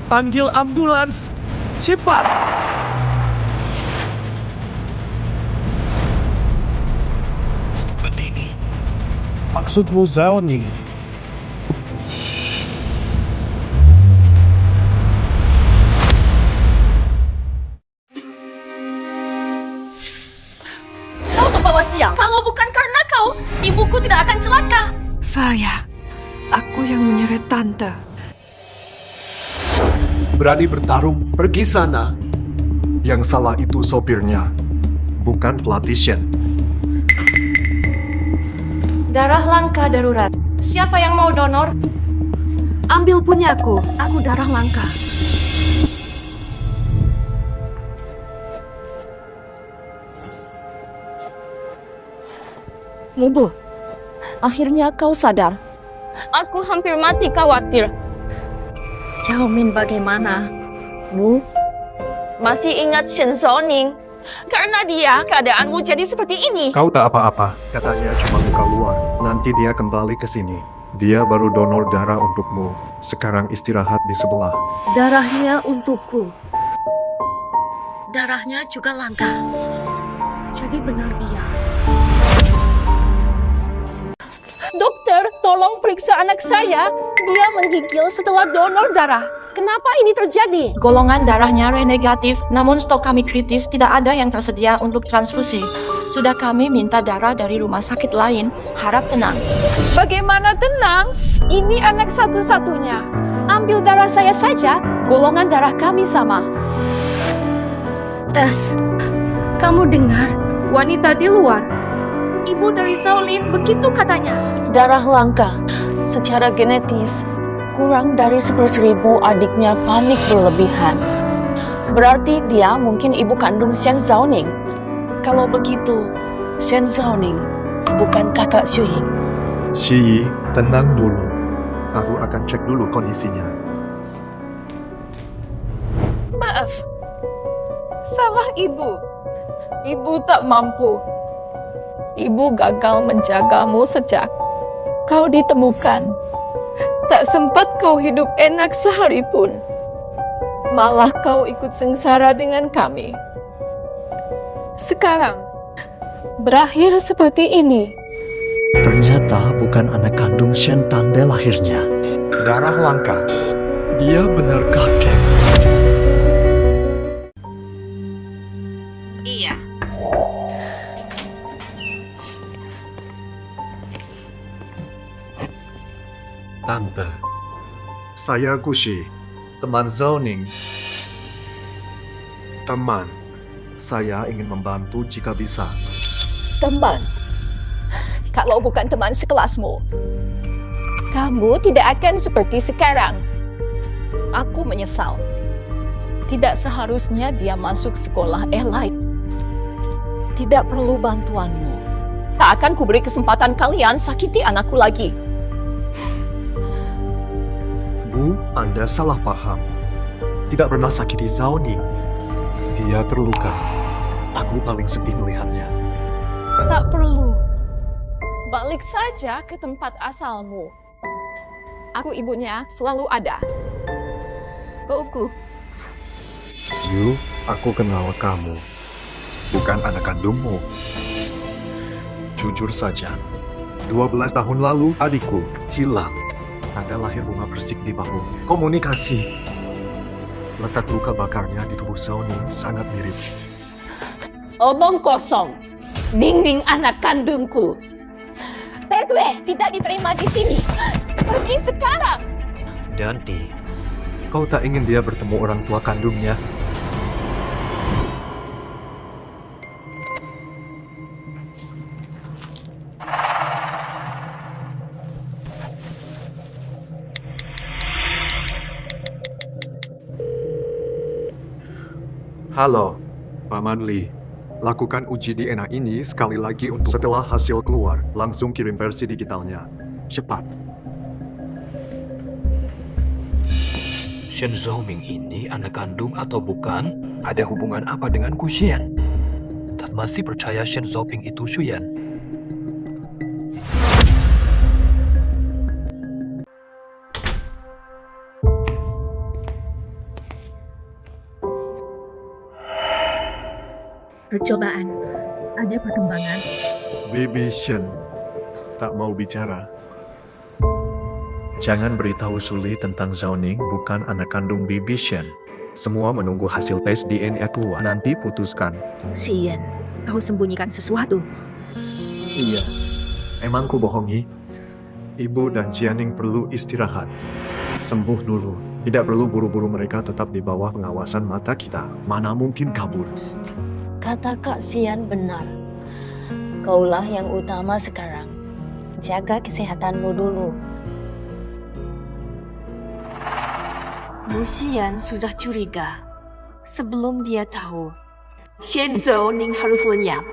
panggil ambulans, cepat! Berdini. Maksudmu Zaoni? Kau membawa sial. Kalau bukan karena kau, ibuku tidak akan celaka. aku yang menyeret tante. berani bertarung, pergi sana. Yang salah itu sopirnya, bukan pelatih Shen. Darah langka darurat. Siapa yang mau donor? Ambil punyaku, aku darah langka. Mubu, akhirnya kau sadar. Aku hampir mati khawatir. Xiaomin bagaimana? Mu? Masih ingat Shen Zhaoning? Karena dia, keadaanmu jadi seperti ini. Kau tak apa-apa, katanya cuma luka luar. Nanti dia kembali ke sini. Dia baru donor darah untukmu. Sekarang istirahat di sebelah. Darahnya untukku. Darahnya juga langka. Jadi benar dia. Dokter, tolong periksa anak saya. Dia menggigil setelah donor darah. Kenapa ini terjadi? Golongan darahnya Re negatif, namun stok kami kritis, tidak ada yang tersedia untuk transfusi. Sudah kami minta darah dari rumah sakit lain, harap tenang. Bagaimana tenang? Ini anak satu-satunya. Ambil darah saya saja, golongan darah kami sama. Kamu dengar? Wanita di luar. Ibu dari Shaolin, begitu katanya. Darah langka, secara genetis, kurang dari 1/1000 adiknya panik berlebihan. Berarti dia mungkin ibu kandung Shen Zhaoning. Kalau begitu, Shen Zhaoning bukan kakak Xu Ying. Xi Yi, tenang dulu. Aku akan cek dulu kondisinya. Maaf, salah ibu. Ibu tak mampu. Ibu gagal menjagamu sejak kau ditemukan. Tak sempat kau hidup enak sehari pun. Malah kau ikut sengsara dengan kami. Sekarang, berakhir seperti ini. Ternyata bukan anak kandung Shen Tande lahirnya. Darah langka. Dia benar kakek. Iya. Tante, saya Gushi, teman Zhaoning. Teman, saya ingin membantu jika bisa. Teman, kalau bukan teman sekelasmu, kamu tidak akan seperti sekarang. Aku menyesal. Tidak seharusnya dia masuk sekolah elite. Tidak perlu bantuanmu. Tak akan kuberi kesempatan kalian sakiti anakku lagi. Bu, Anda salah paham. Tidak pernah sakiti Zhaoning. Dia terluka. Aku paling sedih melihatnya. Tak perlu. Balik saja ke tempat asalmu. Aku ibunya selalu ada. Boku. Yu, aku kenal kamu. Bukan anak kandungmu. Jujur saja, 12 tahun lalu adikku hilang. Ada lahir bunga bersik di bahu. Komunikasi. Letak luka bakarnya di tubuh Zhaoning sangat mirip. Omong kosong. Ning anak kandungku. Tergue tidak diterima di sini. Pergi sekarang. Danti, kau tak ingin dia bertemu orang tua kandungnya? Halo, Paman Lee. Lakukan uji DNA ini sekali lagi untuk setelah hasil keluar, langsung kirim versi digitalnya. Cepat. Shen Zhaoming ini anak kandung atau bukan? Ada hubungan apa dengan Gu Xian? Tak masih percaya Shen Zhaoming itu Shuyan. Percobaan. Ada perkembangan. Bibi Shen tak mau bicara. Jangan beritahu Suli tentang Zhaoning bukan anak kandung Bibi Shen. Semua menunggu hasil tes DNA keluar. Nanti putuskan. Xian, kau sembunyikan sesuatu. Iya. Emang ku bohongi? Ibu dan Jianing perlu istirahat. Sembuh dulu. Tidak perlu buru-buru mereka tetap di bawah pengawasan mata kita. Mana mungkin kabur. Kata Kak Xian benar. Kaulah yang utama sekarang. Jaga kesehatanmu dulu. Bu Xian sudah curiga. Sebelum dia tahu, Shen Zhaoning harus lenyap.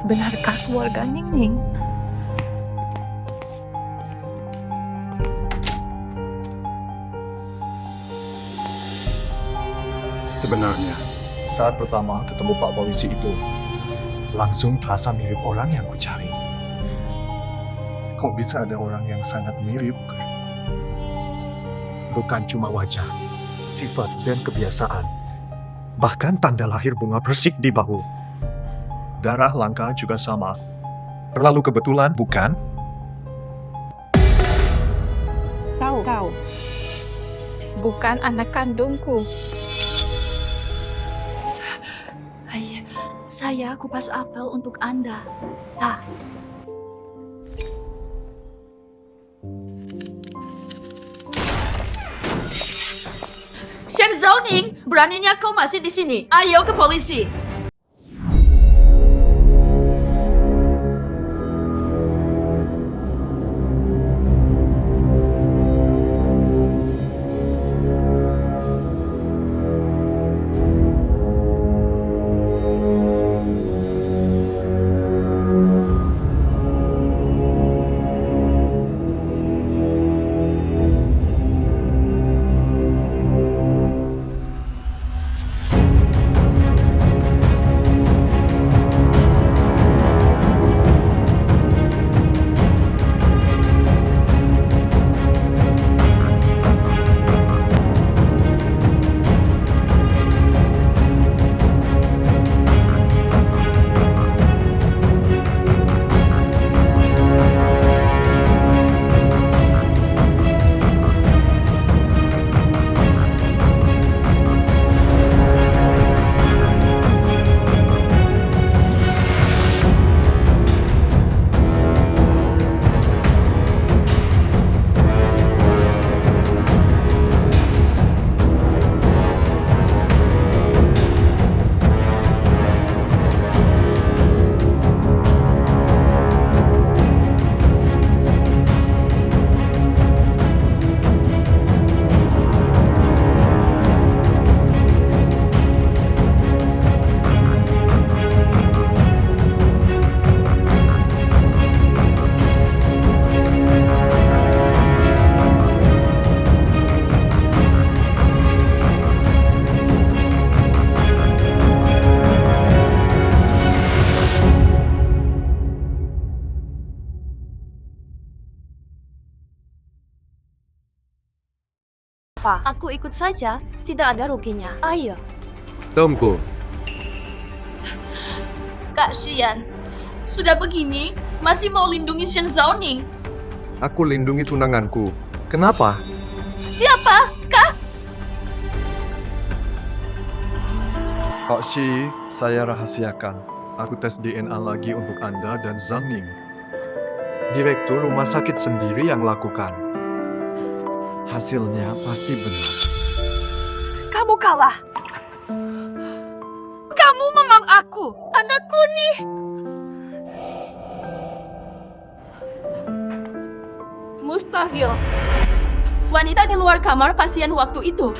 Benarkah keluarga Ningning? Sebenarnya, saat pertama ketemu Pak Polisi itu, langsung terasa mirip orang yang kucari. Kok bisa ada orang yang sangat mirip? Bukan cuma wajah, sifat dan kebiasaan. Bahkan tanda lahir bunga persik di bahu. Darah langka juga sama. Terlalu kebetulan, bukan? Kau bukan anak kandungku. Ayah, saya kupas apel untuk Anda. Tak. Shen Zhaoning, beraninya kau masih di sini. Ayo ke polisi. apa? Aku ikut saja, tidak ada ruginya. Ayo. Tunggu. Kak Xian, sudah begini, masih mau lindungi Shen Zaoning. Aku lindungi tunanganku. Kenapa? Siapa? Kak? Kak Shi, saya rahasiakan. Aku tes DNA lagi untuk Anda dan Zhang Ning. Direktur rumah sakit sendiri yang lakukan. Hasilnya pasti benar. Kamu kalah. Kamu memang aku. Anakku nih. Mustahil. Wanita di luar kamar pasien waktu itu.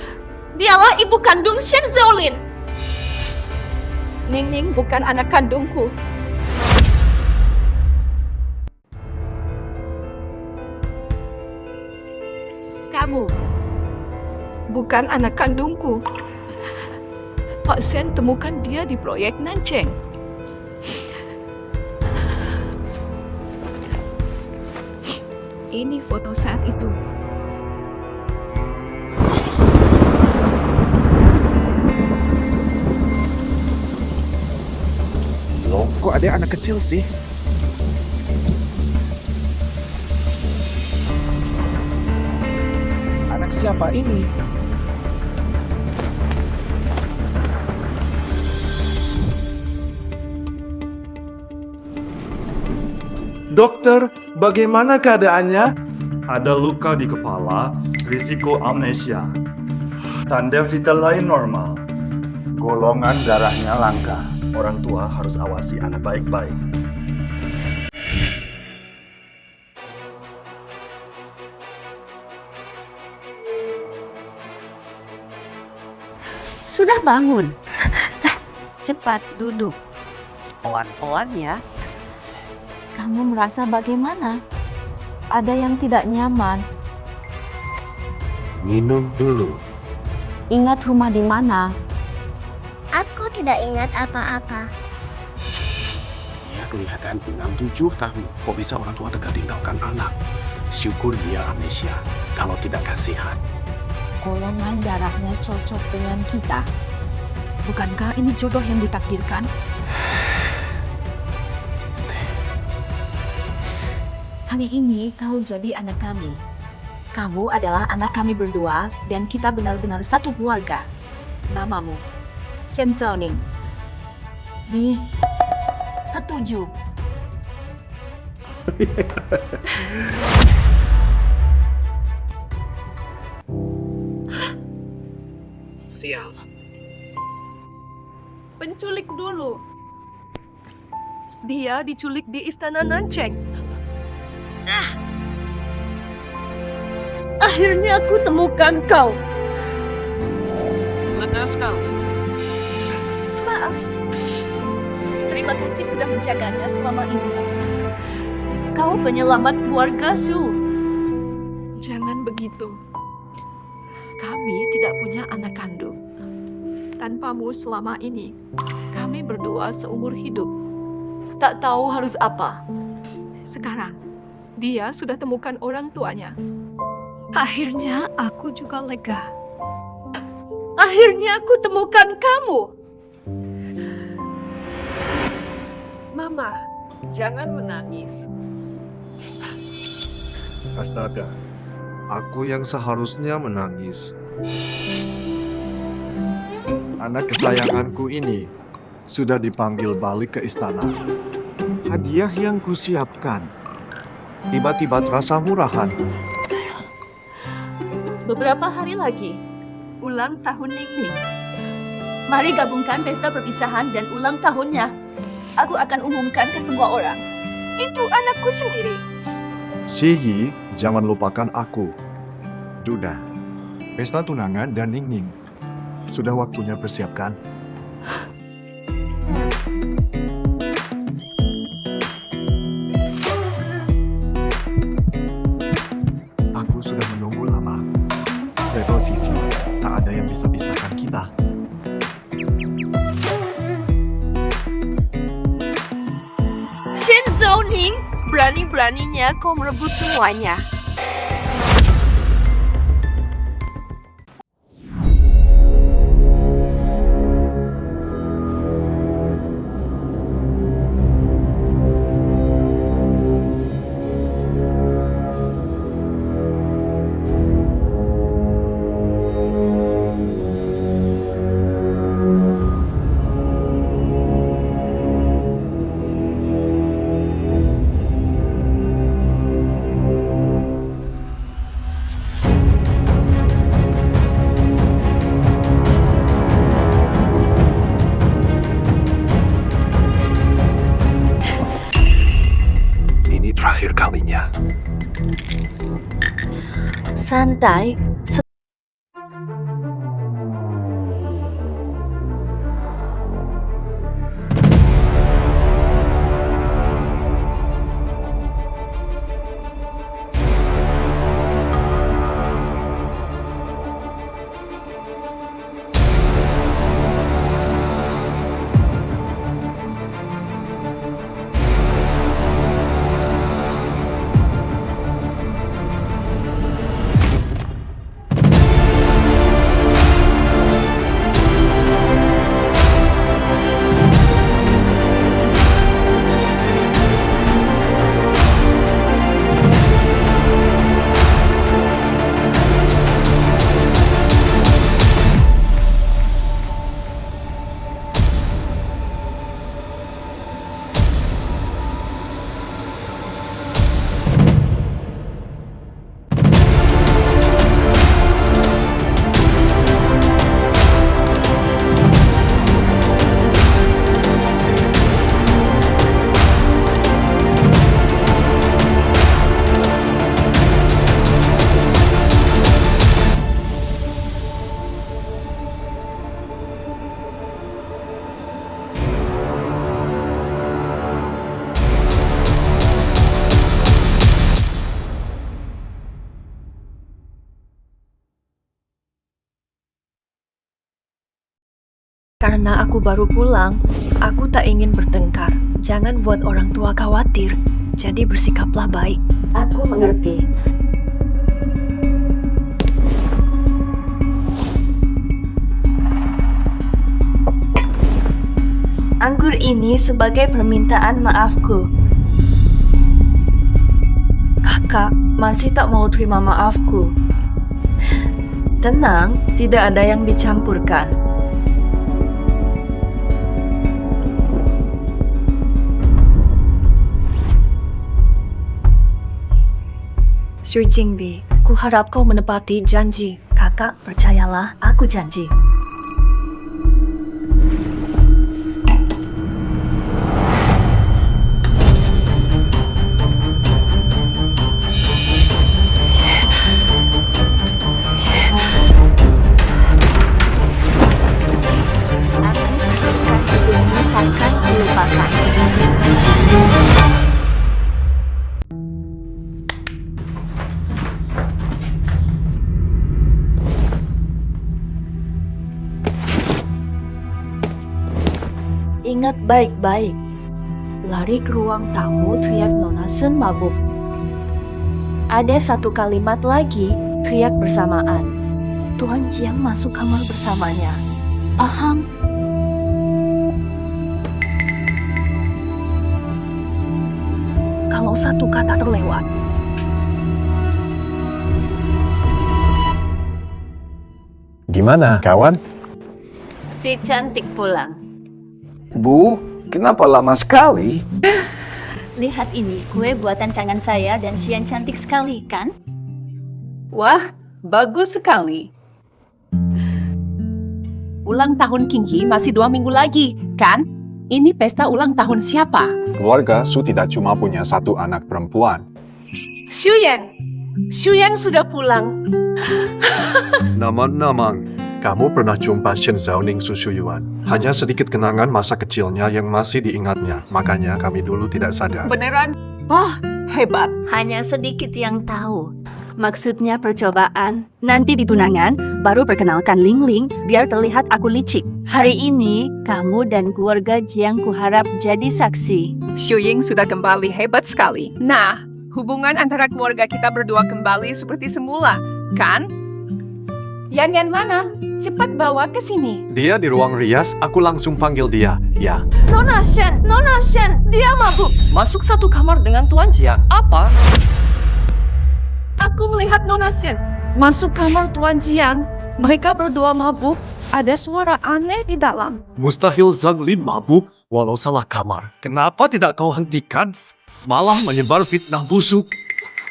Dialah ibu kandung Shen Zhaolin. Ning Ning bukan anak kandungku. Kamu bukan anak kandungku. Pak Shen temukan dia di proyek Nancheng. Ini foto saat itu. Loh, kok ada anak kecil sih? Anak siapa ini? Dokter, bagaimana keadaannya? Ada luka di kepala, risiko amnesia. Tanda vital lain normal. Golongan darahnya langka. Orang tua harus awasi anak baik-baik. Sudah bangun. Cepat duduk. Pelan-pelan ya. Kamu merasa bagaimana? Ada yang tidak nyaman? Minum dulu. Ingat rumah di mana? Aku tidak ingat apa-apa. Dia kelihatan 67 tahun. Kok bisa orang tua tega tinggalkan anak? Syukur dia amnesia. Kalau tidak kasihan. Golongan darahnya cocok dengan kita. Bukankah ini jodoh yang ditakdirkan? Hari ini kau jadi anak kami. Kamu adalah anak kami berdua dan kita benar-benar satu keluarga. Namamu Shen Zaoning. Nih, setuju. Sial. Penculik dulu. Dia diculik di istana Nancheng. Akhirnya aku temukan kau. Lega sekali. Maaf. Terima kasih sudah menjaganya selama ini. Kau penyelamat keluarga Su. Jangan begitu. Kami tidak punya anak kandung. Tanpamu selama ini, kami berdua seumur hidup. Tak tahu harus apa. Sekarang, dia sudah temukan orang tuanya. Akhirnya aku juga lega. Akhirnya aku temukan kamu. Mama, jangan menangis. Astaga, aku yang seharusnya menangis. Anak kesayanganku ini sudah dipanggil balik ke istana. Hadiah yang kusiapkan tiba-tiba terasa murahan. Beberapa hari lagi, ulang tahun Ning Ning. Mari gabungkan pesta perpisahan dan ulang tahunnya. Aku akan umumkan ke semua orang. Itu anakku sendiri. Shi Yi, jangan lupakan aku. Duda, pesta tunangan dan Ning Ning. Sudah waktunya persiapkan. Aku sudah menunggu lama. Reposisi, tak ada yang bisa pisahkan kita. Shen Zaoning, berani-beraninya kau merebut semuanya. kalinya. Santai. Karena aku baru pulang, aku tak ingin bertengkar. Jangan buat orang tua khawatir, jadi bersikaplah baik. Aku mengerti. Anggur ini sebagai permintaan maafku. Kakak masih tak mau terima maafku. Tenang, tidak ada yang dicampurkan. Xu Jingbi, ku harap kau menepati janji. Kakak, percayalah, aku janji. Aku pastikan hidupmu takkan melupakan. Ingat baik-baik. Lari ke ruang tamu, teriak Nona Sen mabuk. Ada satu kalimat lagi, teriak bersamaan. Tuan Jiang masuk kamar bersamanya. Paham? Kalau satu kata terlewat, Gimana, kawan? Si cantik pulang. Bu, kenapa lama sekali? Lihat ini, kue buatan tangan saya dan Xian cantik sekali, kan? Wah, bagus sekali. Ulang tahun Kinghi masih 2 minggu lagi, kan? Ini pesta ulang tahun siapa? Keluarga Su tidak cuma punya satu anak perempuan. Shuyan sudah pulang. Namang, kamu pernah jumpa Shen Zhaoning Su Shuyuan. Hanya sedikit kenangan masa kecilnya yang masih diingatnya. Makanya kami dulu tidak sadar. Beneran? Oh, hebat. Hanya sedikit yang tahu. Maksudnya percobaan. Nanti di tunangan, baru perkenalkan Ling Ling, biar terlihat aku licik. Hari ini, kamu dan keluarga Jiang kuharap jadi saksi. Ying sudah kembali hebat sekali. Nah, hubungan antara keluarga kita berdua kembali seperti semula, kan? Yan mana? Cepat bawa ke sini. Dia di ruang rias, aku langsung panggil dia. Ya. Nona Shen, dia mabuk. Masuk satu kamar dengan Tuan Jiang. Apa? Aku melihat Nona Shen masuk kamar Tuan Jiang. Mereka berdua mabuk. Ada suara aneh di dalam. Mustahil Zhang Lin mabuk walau salah kamar. Kenapa tidak kau hentikan? Malah menyebar fitnah busuk.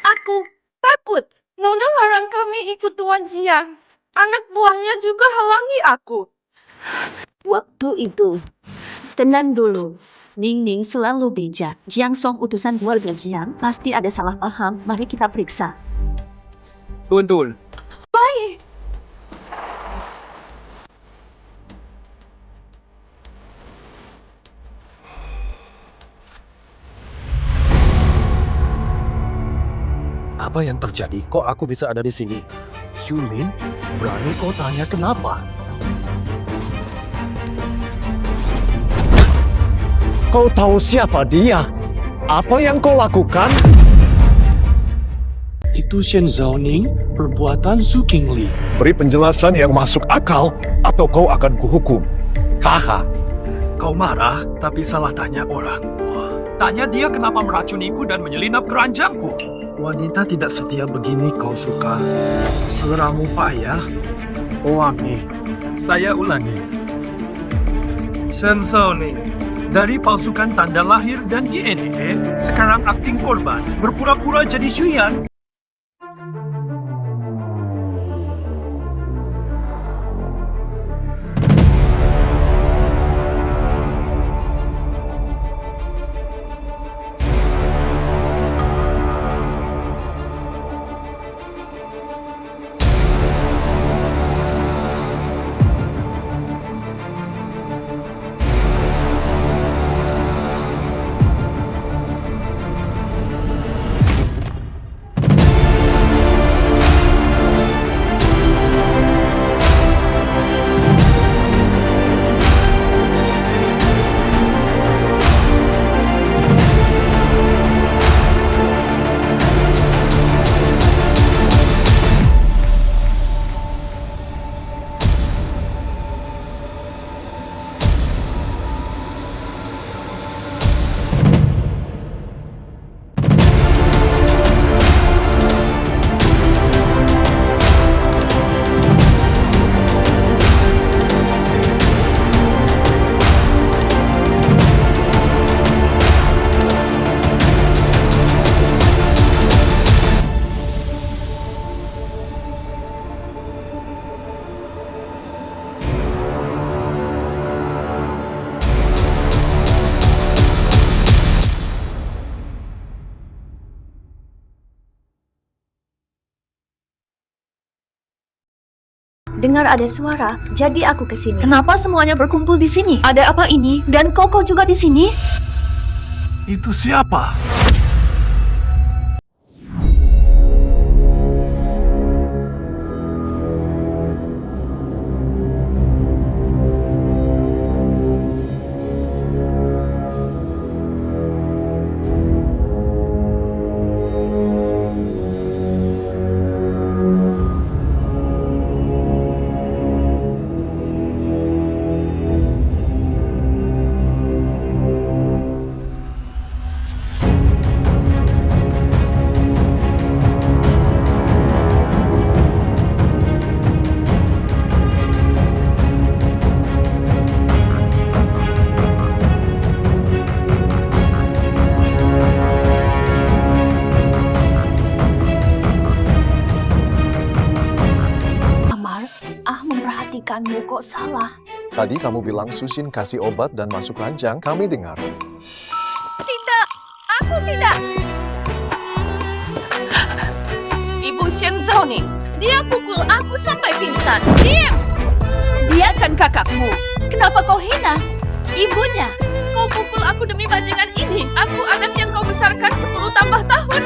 Aku takut. Nona larang kami ikut Tuan Jiang. Anak buahnya juga halangi aku. Waktu itu, tenang dulu. Ning Ning selalu bijak. Jiang Song utusan keluarga Jiang. Pasti ada salah paham. Mari kita periksa. Tun. Baik. Apa yang terjadi? Kok aku bisa ada di sini? Yulin, berani kau tanya kenapa? Kau tahu siapa dia? Apa yang kau lakukan? Itu Shen Zhaoning, perbuatan Su Qingli. Beri penjelasan yang masuk akal, atau kau akan kuhukum. Haha. Kau marah, tapi salah tanya orang. Tanya dia kenapa meracuniku dan menyelinap keranjangku. Wanita tidak setia begini kau suka. Seleramu payah. Wangi. Saya ulangi. Shen Zhaoning, dari palsukan tanda lahir dan DNA, sekarang akting korban, berpura-pura jadi Xuyan. Dengar ada suara, jadi aku kesini. Kenapa semuanya berkumpul di sini? Ada apa ini? Dan Koko juga di sini? Itu siapa? Memperhatikanmu kok salah. Tadi kamu bilang Susin kasih obat dan masuk ranjang, kami dengar. Tidak, aku tidak. Ibu Shen Zhaoning, dia pukul aku sampai pingsan. Diam! Dia kan kakakmu. Kenapa kau hina? Ibunya. Kau pukul aku demi bajingan ini. Aku anak yang kau besarkan 10 tambah tahun.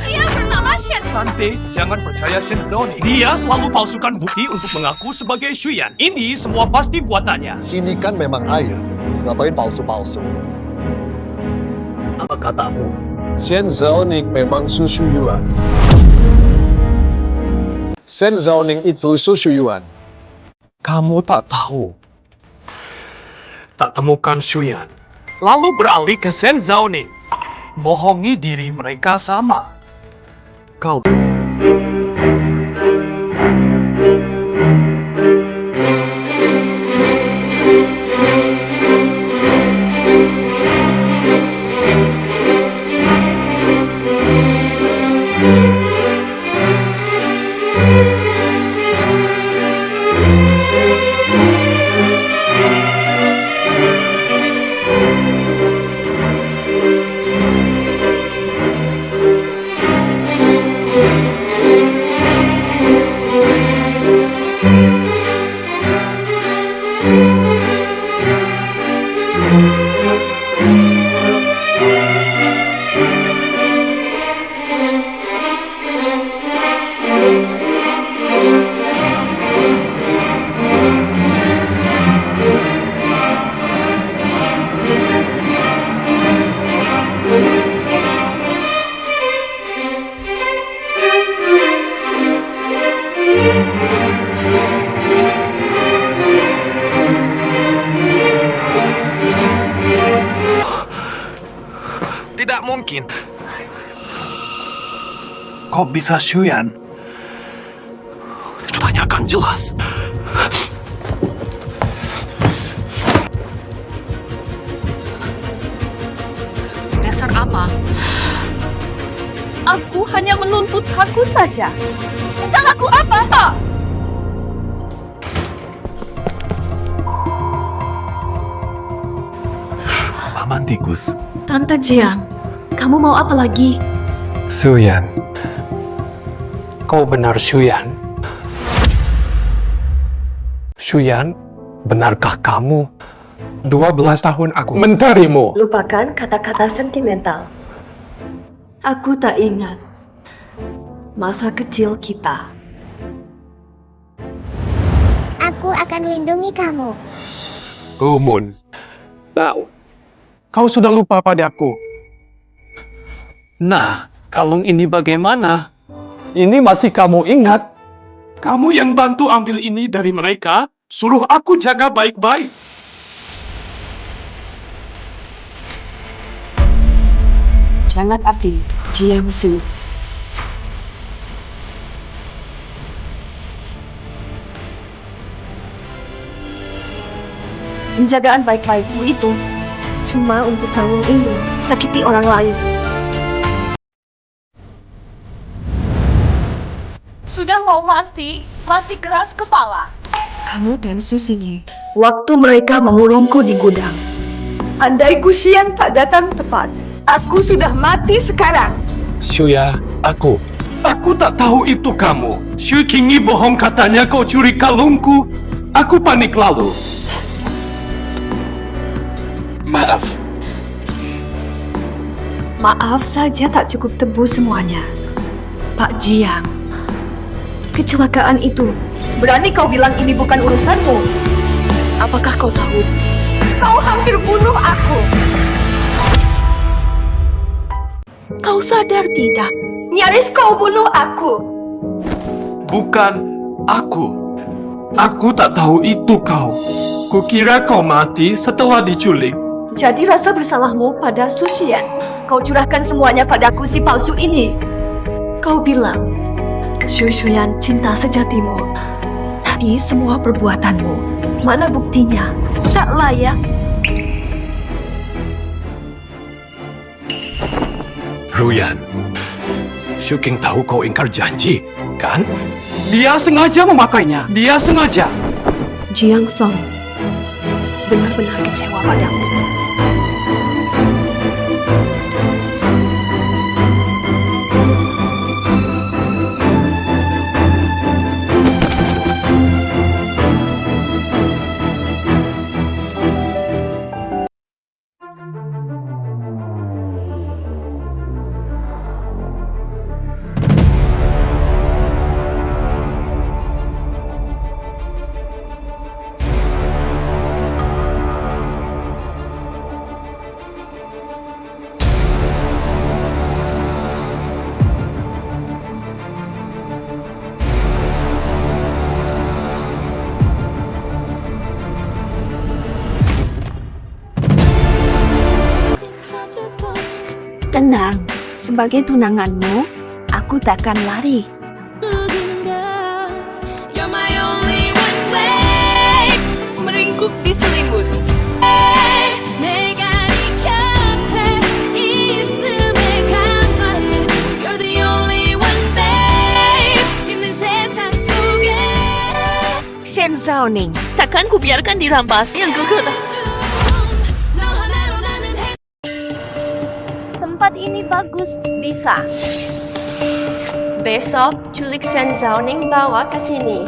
Dia bernama Shen. Tante, jangan percaya Shen Zhaoning. Dia selalu palsukan bukti untuk mengaku sebagai Xuyan. Ini semua pasti buatannya. Ini kan memang air. Ngapain palsu-palsu? Apa katamu? Shen Zhaoning memang Su Yuan. Shen Zhaoning itu Su Yuan. Kamu tak tahu. Tak temukan Xuyan. Lalu beralih ke Shen Zhaoning. Bohongi diri mereka sama. Kau... Tidak mungkin. Kok bisa Shuyan? Tanyakan jelas. Dasar apa? Aku hanya menuntut hakku saja. Salahku apa? Paman Tikus. Tante Jiang, kamu mau apa lagi? Shuyan. Kau benar, Shuyan. Shuyan, benarkah kamu? 12 tahun aku mencarimu. Lupakan kata-kata sentimental. Aku tak ingat masa kecil kita. Aku akan lindungi kamu. Umun. Tahu. Kau sudah lupa padaku. Nah, kalung ini bagaimana? Ini masih kamu ingat? Kamu yang bantu ambil ini dari mereka, suruh aku jaga baik-baik. Jangan arti, Jiang Su. Penjagaan baik-baikmu itu cuma untuk kamu ini sakiti orang lain. Sudah mau mati, masih keras kepala. Kamu dan Susingi, waktu mereka mengurungku di gudang. Andai Gusian tak datang tepat, aku sudah mati sekarang. Shuya, aku tak tahu itu kamu. Shu Qingyi bohong katanya kau curi kalungku. Aku panik lalu. maaf. Maaf saja tak cukup tebus semuanya. Pak Jiang, kecelakaan itu, berani kau bilang ini bukan urusanmu? Apakah kau tahu? Kau hampir bunuh aku. Kau sadar tidak? Nyaris kau bunuh aku. Bukan aku. Aku tak tahu itu kau. Kukira kau mati setelah diculik. Jadi rasa bersalahmu pada Susian. Kau curahkan semuanya padaku si palsu ini. Kau bilang, Susian cinta sejatimu. Tapi semua perbuatanmu, mana buktinya? Tak layak. Ruyan, Shu Qing tahu kau ingkar janji, kan? Dia sengaja memakainya. Dia sengaja. Jiang Song benar-benar kecewa padamu. Tenang, sebagai tunanganmu, aku takkan lari. Meringkuk di selimut. Shen Zaoning, takkan kubiarkan dirampas yang gagah. Tempat ini bagus, bisa. Besok culik Shen Zaoning bawa ke sini.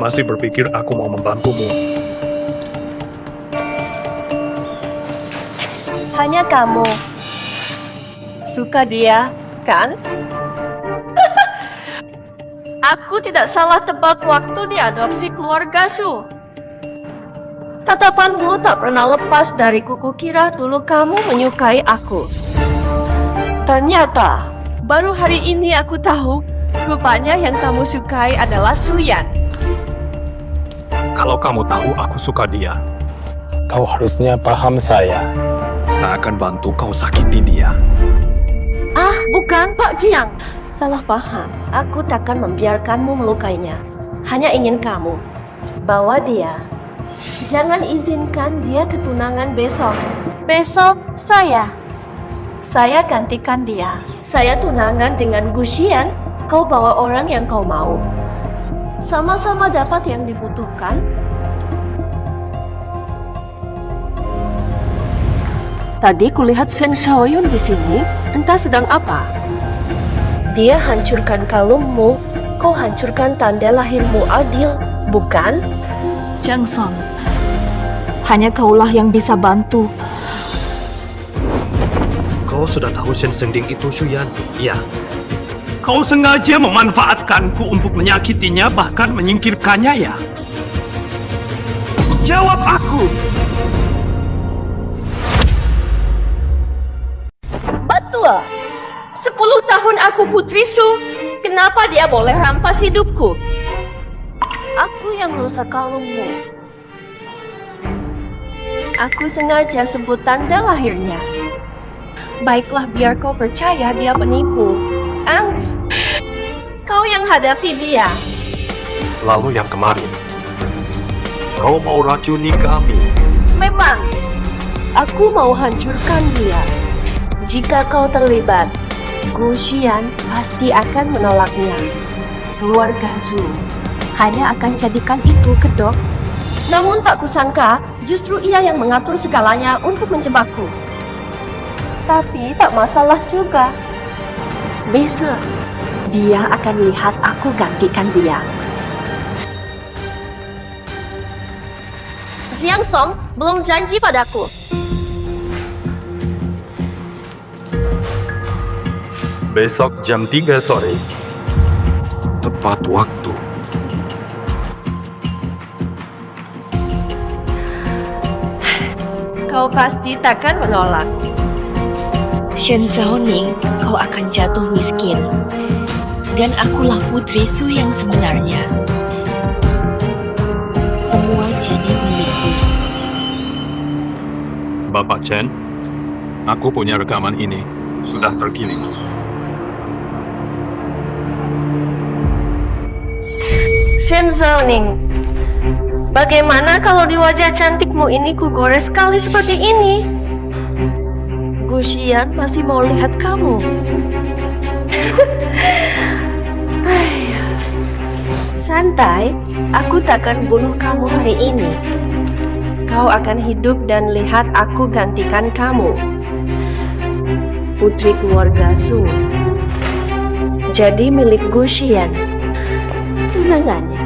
Masih berpikir aku mau membantumu. Hanya kamu suka dia, kan? Aku tidak salah tebak waktu diadopsi keluarga Su. Tatapanmu tak pernah lepas dari kuku kira dulu kamu menyukai aku. Ternyata, baru hari ini aku tahu, rupanya yang kamu sukai adalah Suyan. Kalau kamu tahu aku suka dia, Kau harusnya paham saya. Tak akan bantu kau sakiti dia. Ah, bukan Pak Jiang. Salah paham. Aku takkan membiarkanmu melukainya. Hanya ingin kamu bawa dia. Jangan izinkan dia ketunangan besok. Besok saya gantikan dia. Saya tunangan dengan Guxian. Kau bawa orang yang kau mau. Sama-sama dapat yang dibutuhkan. Tadi kulihat Shen Shaoyun di sini. Entah sedang apa. Dia hancurkan kalungmu. Kau hancurkan tanda lahirmu Adil, bukan? Zhang Song, hanya kaulah yang bisa bantu. Kau sudah tahu Shen Zhengding itu Shuyan? Ya. Kau sengaja memanfaatkanku untuk menyakitinya, bahkan menyingkirkannya ya? Jawab aku! Betul. 10 tahun aku Putri Su. Kenapa dia boleh rampas hidupku? Aku yang rusak kalungmu. Aku sengaja sebut tanda lahirnya. Baiklah, biar kau percaya dia penipu. Kau yang hadapi dia. Lalu yang kemarin, kau mau racuni kami. Memang, aku mau hancurkan dia. Jika kau terlibat, Guxian pasti akan menolaknya. Keluarga Zhu hanya akan jadikan itu kedok. Namun tak kusangka, justru ia yang mengatur segalanya untuk menjebakku. Tapi tak masalah juga. Besok, dia akan lihat aku gantikan dia. Jiang Song belum janji padaku. Besok jam 3 sore. Tepat waktu. Kau pasti takkan menolak. Shen Zaoning, kau akan jatuh miskin. Dan akulah Putri Su yang sebenarnya. Semua jadi milikku. Bapak Chen, aku punya rekaman ini. Sudah terkirim. Shen Zaoning, bagaimana kalau di wajah cantikmu ini ku gores sekali seperti ini? Guxian masih mau lihat kamu. Santai, aku takkan bunuh kamu hari ini. Kau akan hidup dan lihat aku gantikan kamu. Putri keluarga Su. Jadi milik Guxian. Tunangannya.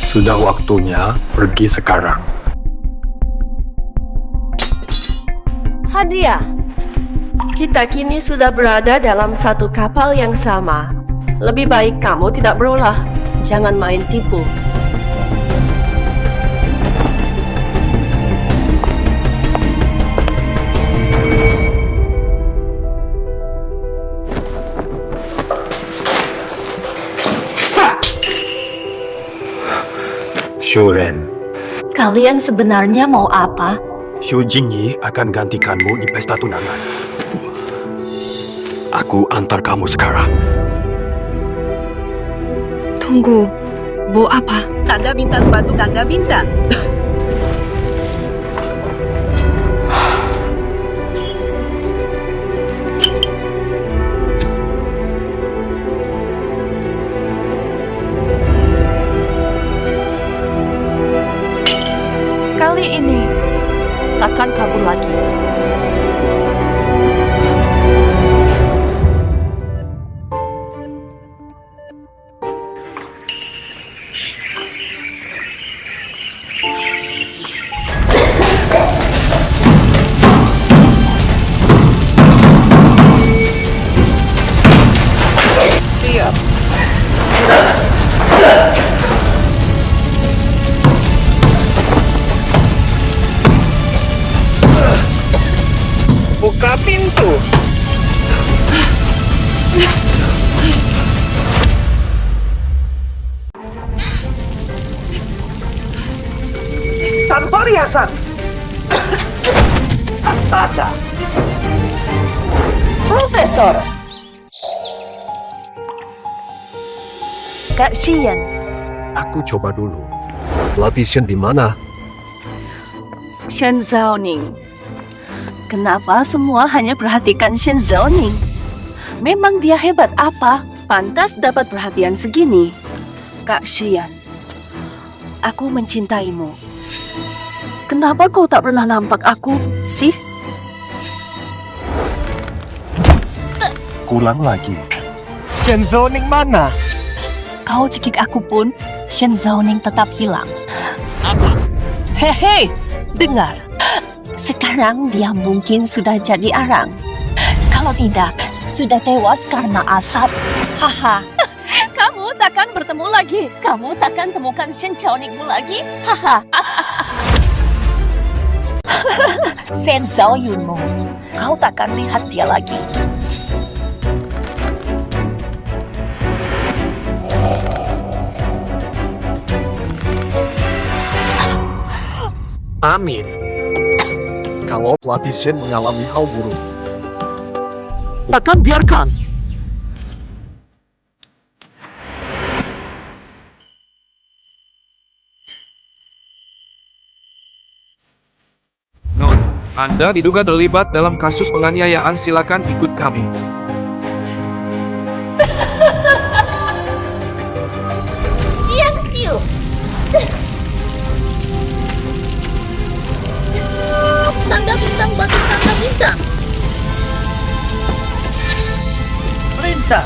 Sudah waktunya pergi sekarang. Hadiah. Kita kini sudah berada dalam satu kapal yang sama. Lebih baik kamu tidak berulah. Jangan main tipu. Xu Ren, Kalian sebenarnya mau apa? Xu Jingyi akan gantikanmu di pesta tunangan. Aku antar kamu sekarang. Tunggu, mau apa? Tanda bintang bantu tanda bintang. Kali ini takkan kabur lagi. dan perhiasan. Astaga! Profesor. Kak Xian, Aku coba dulu. Latihan di mana? Shen Zaoning. Kenapa semua hanya perhatikan Shen Zaoning? Memang dia hebat apa? Pantas dapat perhatian segini. Kak Xian, aku mencintaimu. Kenapa kau tak pernah nampak aku, sih? Ulang lagi. Shen Zaoning mana? Kau cekik aku pun, Shen Zaoning tetap hilang. Hehe, dengar. Sekarang dia mungkin sudah jadi arang. Kalau tidak, sudah tewas karena asap. Haha. Kamu takkan bertemu lagi. Kamu takkan temukan Shen Zaoningmu lagi. Haha. Shen Zaoyunmu, kau takkan lihat dia lagi. Amin. Kalau Latihan mengalami hal buruk, Takkan biarkan. Non, Anda diduga terlibat dalam kasus penganiayaan. Silakan ikut kami. Jiang Xiu. Tanda bintang batu tanda bintang. Perintah.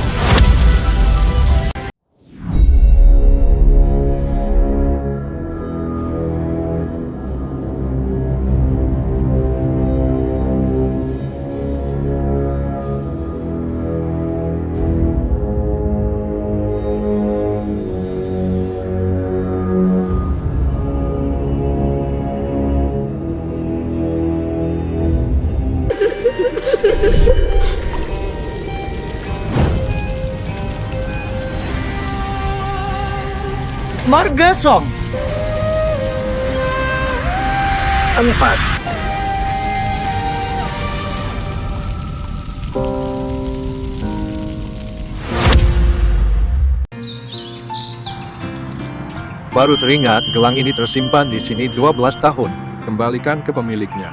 Marga Song. 4. baru teringat gelang ini tersimpan di sini 12 tahun. Kembalikan ke pemiliknya.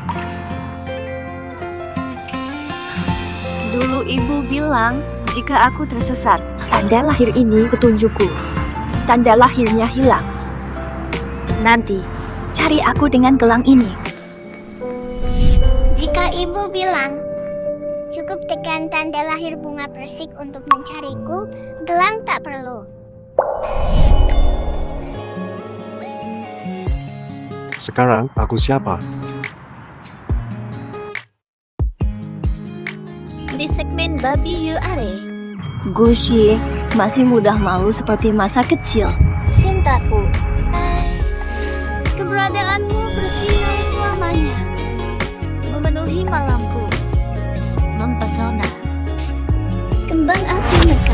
Dulu ibu bilang, jika aku tersesat, tanda lahir ini petunjukku. Tanda lahirnya hilang. Nanti, cari aku dengan gelang ini. Jika ibu bilang, cukup tekan tanda lahir bunga persik untuk mencariku, gelang tak perlu. Sekarang aku siapa? Di segmen Babi You Are, Gushi, masih mudah malu seperti masa kecil. cintaku, keberadaanmu bersinar selamanya, memenuhi malamku, mempesona. Kembang api mekar